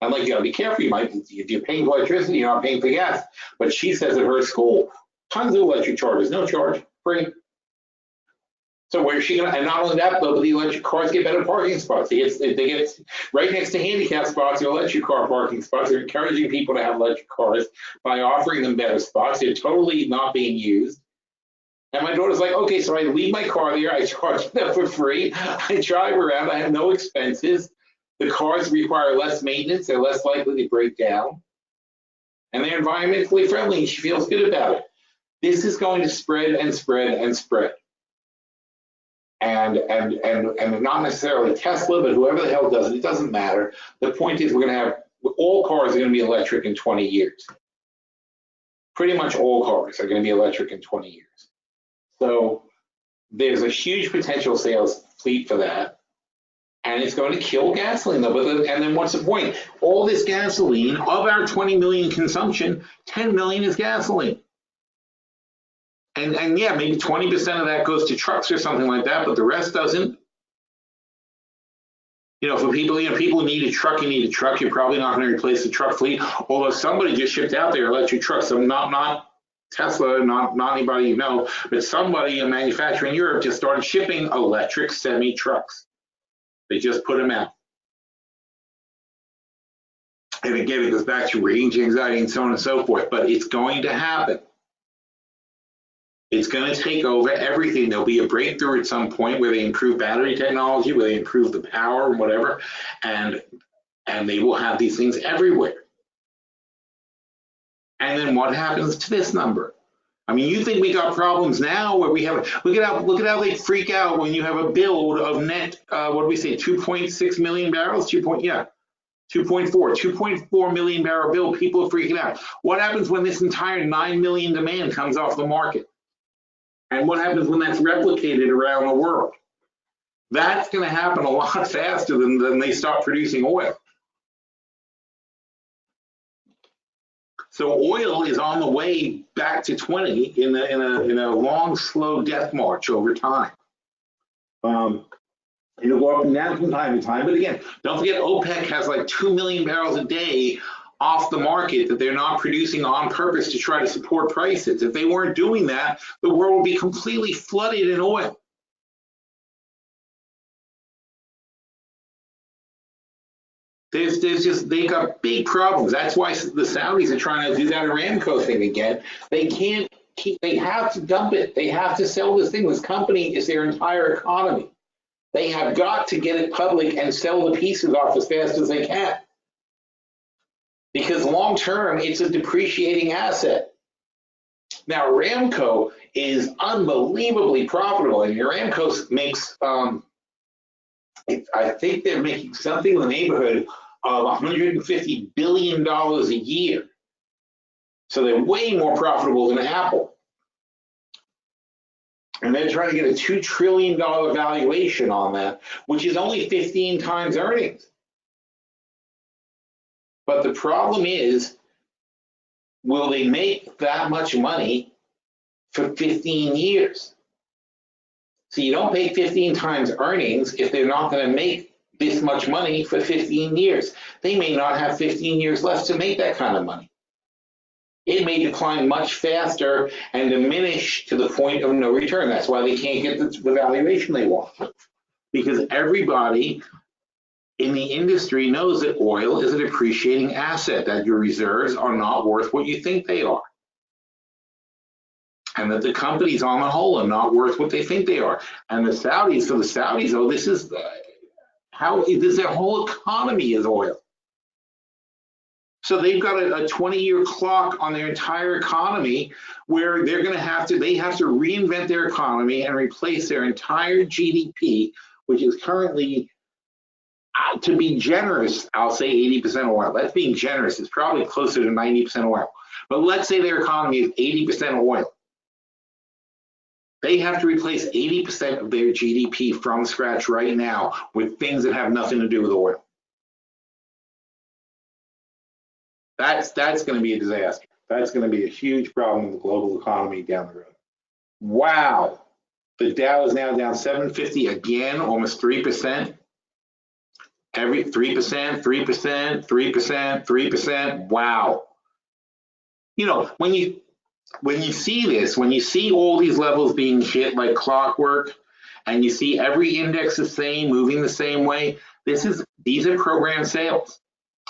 I'm like, you gotta be careful. You might, if you're paying for electricity, you're not paying for gas. But she says at her school, tons of electric chargers, no charge, free. So where's she gonna? And not only that, but the electric cars get better parking spots. They get right next to handicap spots, the electric car parking spots. They're encouraging people to have electric cars by offering them better spots. They're totally not being used. And my daughter's like, okay, so I leave my car there, I charge them for free, I drive around, I have no expenses. The cars require less maintenance, they're less likely to break down, and they're environmentally friendly, and she feels good about it. This is going to spread and spread and spread. And not necessarily Tesla, but whoever the hell does it, it doesn't matter. The point is, we're going to have, all cars are going to be electric in 20 years. Pretty much all cars are going to be electric in 20 years. So there's a huge potential sales fleet for that. And it's going to kill gasoline though. And then what's the point? All this gasoline, of our 20 million consumption, 10 million is gasoline. And yeah, maybe 20% of that goes to trucks or something like that, but the rest doesn't. You know, for people, people who need a truck, you need a truck. You're probably not going to replace the truck fleet. Although somebody just shipped out their electric trucks, so not Tesla, not anybody you know, but somebody, a manufacturer in Europe, just started shipping electric semi trucks. They just put them out. And again, it goes back to range anxiety and so on and so forth, but it's going to happen. It's going to take over everything. There'll be a breakthrough at some point where they improve battery technology, where they improve the power and whatever, and they will have these things everywhere. And then what happens to this number? I mean, you think we got problems now where we have, look at how they freak out when you have a build of net, what do we say, 2.6 million barrels? 2.4 million barrel build, people are freaking out. What happens when this entire 9 million demand comes off the market? And what happens when that's replicated around the world? That's going to happen a lot faster than they stop producing oil. So oil is on the way back to 20 in a long, slow death march over time. It'll go up and down from time to time, but again, don't forget OPEC has like 2 million barrels a day off the market that they're not producing on purpose to try to support prices. If they weren't doing that, the world would be completely flooded in oil. They got big problems. That's why the Saudis are trying to do that Aramco thing again. They can't keep, they have to dump it. They have to sell this thing. This company is their entire economy. They have got to get it public and sell the pieces off as fast as they can. Because long term, it's a depreciating asset. Now, Aramco is unbelievably profitable, and Aramco makes, I think they're making something in the neighborhood of $150 billion a year. So they're way more profitable than Apple. And they're trying to get a $2 trillion valuation on that, which is only 15 times earnings. But the problem is, will they make that much money for 15 years? So you don't pay 15 times earnings if they're not going to make this much money for 15 years. They may not have 15 years left to make that kind of money. it may decline much faster and diminish to the point of no return. That's why they can't get the valuation they want. Because everybody in the industry knows that oil is a depreciating asset, that your reserves are not worth what you think they are. And that the companies on the whole are not worth what they think they are. And the Saudis, oh, this is their whole economy is oil. So they've got a 20-year clock on their entire economy where they have to reinvent their economy and replace their entire GDP, which is currently, to be generous, I'll say 80% oil. That's being generous. It's probably closer to 90% oil. But let's say their economy is 80% oil. They have to replace 80% of their GDP from scratch right now with things that have nothing to do with oil. That's going to be a disaster. That's going to be a huge problem in the global economy down the road. Wow. The Dow is now down 750 again, almost 3%. Every 3%, 3%, 3%, 3%. Wow. You know, when you see this, when you see all these levels being hit like clockwork, and you see every index the same, moving the same way, these are program sales.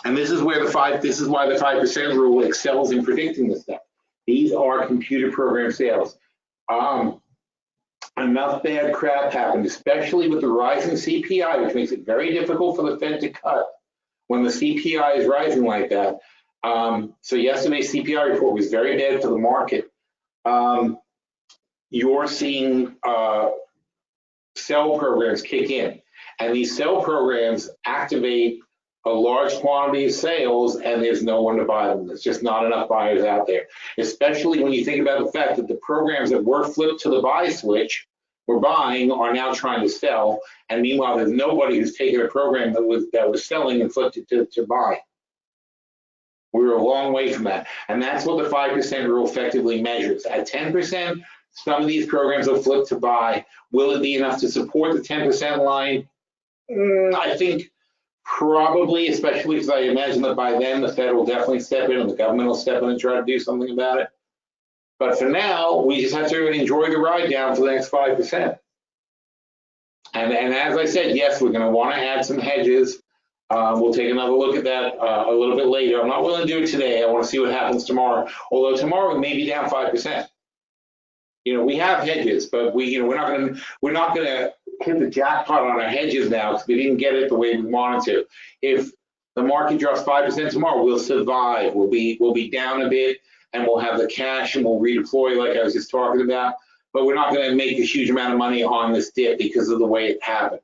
And this is why the 5% rule excels in predicting this stuff. These are computer program sales. Enough bad crap happened, especially with the rising CPI, which makes it very difficult for the Fed to cut when the CPI is rising like that. So yesterday's CPI report was very bad for the market. You're seeing sell programs kick in, and these sell programs activate a large quantity of sales, and there's no one to buy them. There's just not enough buyers out there, especially when you think about the fact that the programs that were flipped to the buy switch, were buying, are now trying to sell, and meanwhile there's nobody who's taken a program that was selling and flipped it to buy. We were a long way from that, and that's what the 5% rule effectively measures. At 10%, some of these programs will flip to buy. Will it be enough to support the 10% line? I think probably, especially because I imagine that by then the Fed will definitely step in and the government will step in and try to do something about it. But for now, we just have to enjoy the ride down for the next 5%. And as I said, yes, we're going to want to add some hedges. We'll take another look at that a little bit later. I'm not willing to do it today. I want to see what happens tomorrow. Although tomorrow we may be down 5%. You know, we have hedges, but we're not going to hit the jackpot on our hedges now because we didn't get it the way we wanted to. If the market drops 5% tomorrow, we'll survive. We'll be down a bit, and we'll have the cash and we'll redeploy like I was just talking about. But we're not going to make a huge amount of money on this dip because of the way it happened.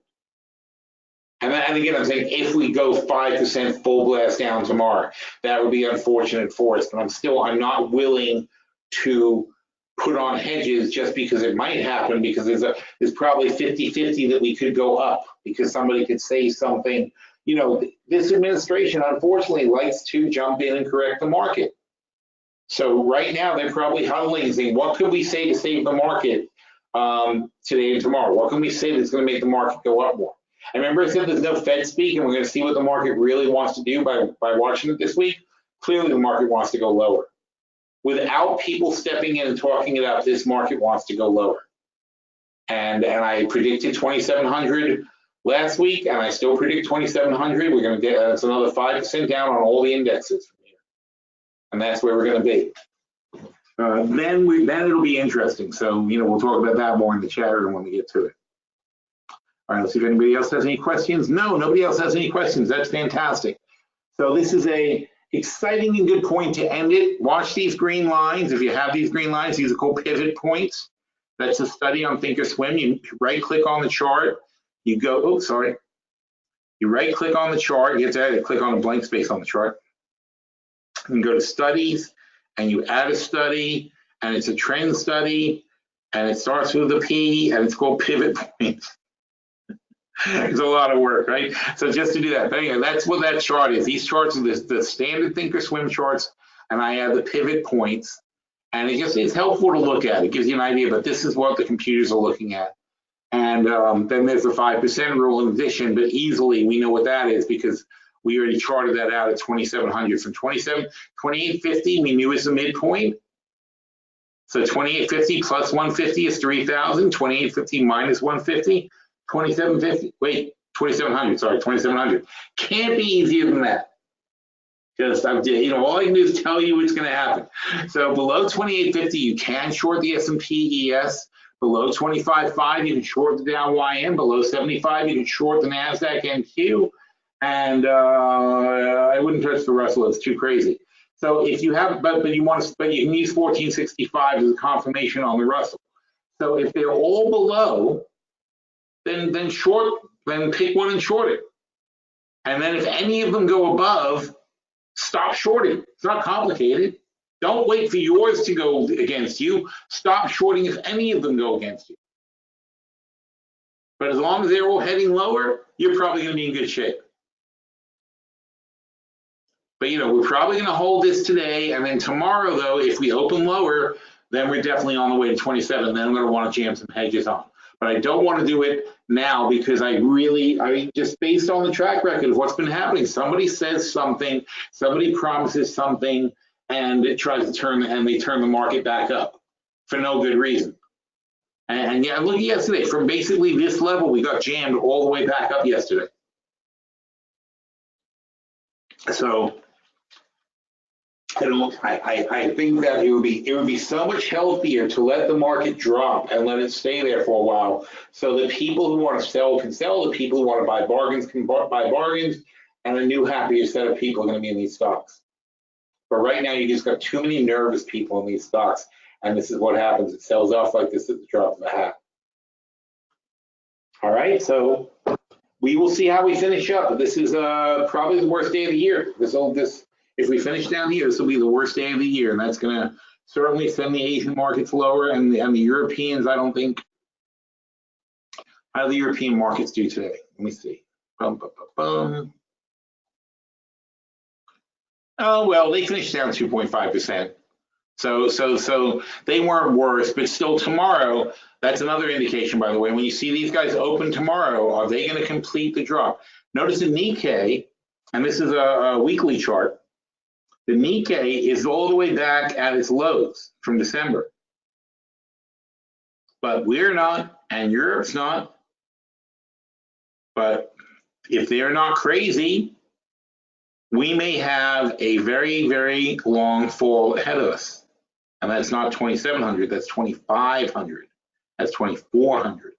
And again, I'm saying if we go 5% full blast down tomorrow, that would be unfortunate for us. But I'm not willing to put on hedges just because it might happen, because there's probably 50-50 that we could go up because somebody could say something. You know, this administration unfortunately likes to jump in and correct the market. So right now they're probably huddling and saying, what could we say to save the market today and tomorrow? What can we say that's going to make the market go up more? And remember I said there's no Fed speak, and we're going to see what the market really wants to do by watching it this week. Clearly the market wants to go lower. Without people stepping in and talking it up, this market wants to go lower. And I predicted 2,700 last week, and I still predict 2,700. We're going to get that's another 5% down on all the indexes from here, and that's where we're going to be. Then it'll be interesting. So we'll talk about that more in the chat room when we get to it. All right, let's see if anybody else has any questions. No, nobody else has any questions. That's fantastic. So this is a exciting and good point to end it. Watch these green lines. If you have these green lines, these are called pivot points. That's a study on Thinkorswim. You right click on the chart. You go, You right click on the chart. You have to click on a blank space on the chart. And go to studies, and you add a study, and it's a trend study, and it starts with a P, and it's called pivot points. It's a lot of work, right? So just to do that. But anyway, that's what that chart is. These charts are the standard Thinkorswim charts, and I add the pivot points. And it's helpful to look at. It gives you an idea, but this is what the computers are looking at. And then there's the 5% rule in addition, but easily we know what that is because We already charted that out at 2,700. From 2850, we knew is the midpoint. So 2850 plus 150 is 3,000. 2850 minus 150, 2750. Wait, 2,700. Sorry, 2,700. Can't be easier than that. Just, all I can do is tell you what's going to happen. So below 2850, you can short the S&P ES. Below 25.5, you can short the Dow YM. Below 75, you can short the NASDAQ NQ. And I wouldn't touch the Russell; it's too crazy. So if you have, but you can use 1465 as a confirmation on the Russell. So if they're all below, then pick one and short it. And then if any of them go above, stop shorting. It's not complicated. Don't wait for yours to go against you. Stop shorting if any of them go against you. But as long as they're all heading lower, you're probably going to be in good shape. But we're probably going to hold this today, and then tomorrow, though, if we open lower, then we're definitely on the way to 27. Then I'm going to want to jam some hedges on. But I don't want to do it now because just based on the track record of what's been happening, somebody says something, somebody promises something, and it tries to turn the market back up for no good reason. And yeah, look at yesterday, from basically this level, we got jammed all the way back up yesterday. So I think that it would be so much healthier to let the market drop and let it stay there for a while, so that people who want to sell can sell, the people who want to buy bargains can buy bargains, and a new happier set of people are going to be in these stocks. But right now, you just got too many nervous people in these stocks, and this is what happens. It sells off like this at the drop of a hat. All right, so we will see how we finish up. This is probably the worst day of the year. If we finish down here, this will be the worst day of the year, and that's going to certainly send the Asian markets lower, and the Europeans. I don't think. How do the European markets do today? Let me see. Oh well, they finished down 2.5%. So they weren't worse, but still tomorrow. That's another indication, by the way. When you see these guys open tomorrow, are they going to complete the drop? Notice the Nikkei, and this is a weekly chart. The Nikkei is all the way back at its lows from December. But we're not, and Europe's not. But if they're not crazy, we may have a very, very long fall ahead of us. And that's not 2,700, that's 2,500, that's 2,400.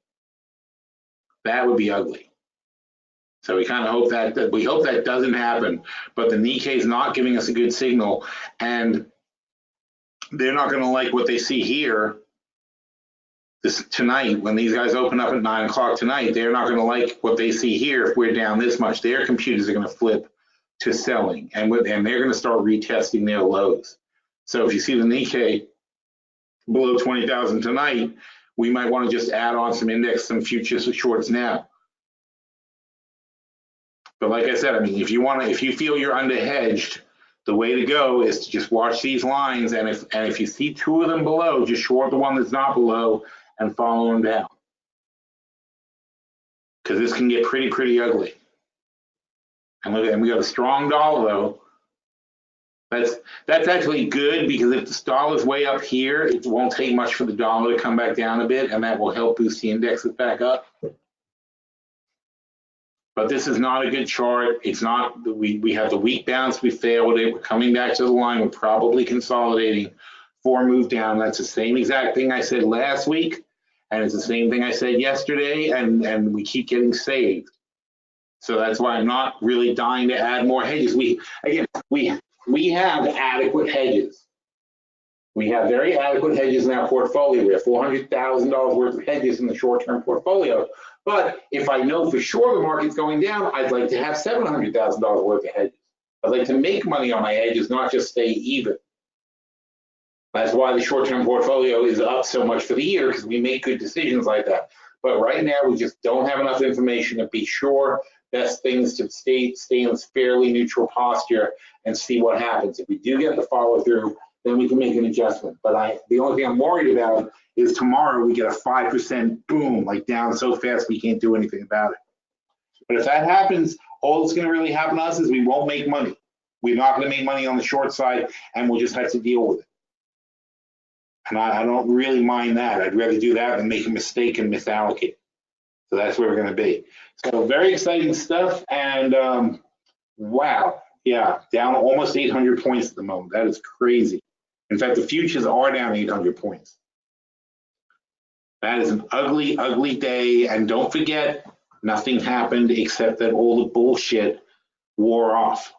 That would be ugly. So we kind of hope that doesn't happen, but the Nikkei is not giving us a good signal, and they're not going to like what they see here tonight. When these guys open up at 9 o'clock tonight, they're not going to like what they see here if we're down this much. Their computers are going to flip to selling, and they're going to start retesting their lows. So if you see the Nikkei below 20,000 tonight, we might want to just add on some futures shorts now. But like I said, I mean, if you feel you're underhedged, the way to go is to just watch these lines, and if you see two of them below, just short the one that's not below and follow them down, because this can get pretty ugly. And look, and we got a strong dollar though. That's actually good, because if the dollar's way up here, it won't take much for the dollar to come back down a bit, and that will help boost the indexes back up. But this is not a good chart. It's not. We have the weak bounce. We failed it. We're coming back to the line. We're probably consolidating for a move down. That's the same exact thing I said last week, and it's the same thing I said yesterday. And we keep getting saved. So that's why I'm not really dying to add more hedges. We have adequate hedges. We have very adequate hedges in our portfolio. We have $400,000 worth of hedges in the short-term portfolio. But if I know for sure the market's going down, I'd like to have $700,000 worth of hedges. I'd like to make money on my hedges, not just stay even. That's why the short-term portfolio is up so much for the year, because we make good decisions like that. But right now, we just don't have enough information to be sure. Best things to stay in this fairly neutral posture and see what happens. If we do get the follow through, then we can make an adjustment. But the only thing I'm worried about is tomorrow we get a 5% boom, like down so fast we can't do anything about it. But if that happens, all that's going to really happen to us is we won't make money. We're not going to make money on the short side, and we'll just have to deal with it. And I don't really mind that. I'd rather do that than make a mistake and misallocate. So that's where we're going to be. So very exciting stuff. And wow, yeah, down almost 800 points at the moment. That is crazy. In fact, the futures are down 800 points. That is an ugly, ugly day. And don't forget, nothing happened except that all the bullshit wore off.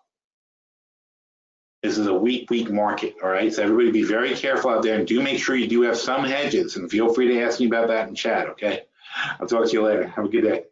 This is a weak, weak market, all right? So everybody be very careful out there, and do make sure you do have some hedges, and feel free to ask me about that in chat, okay? I'll talk to you later. Have a good day.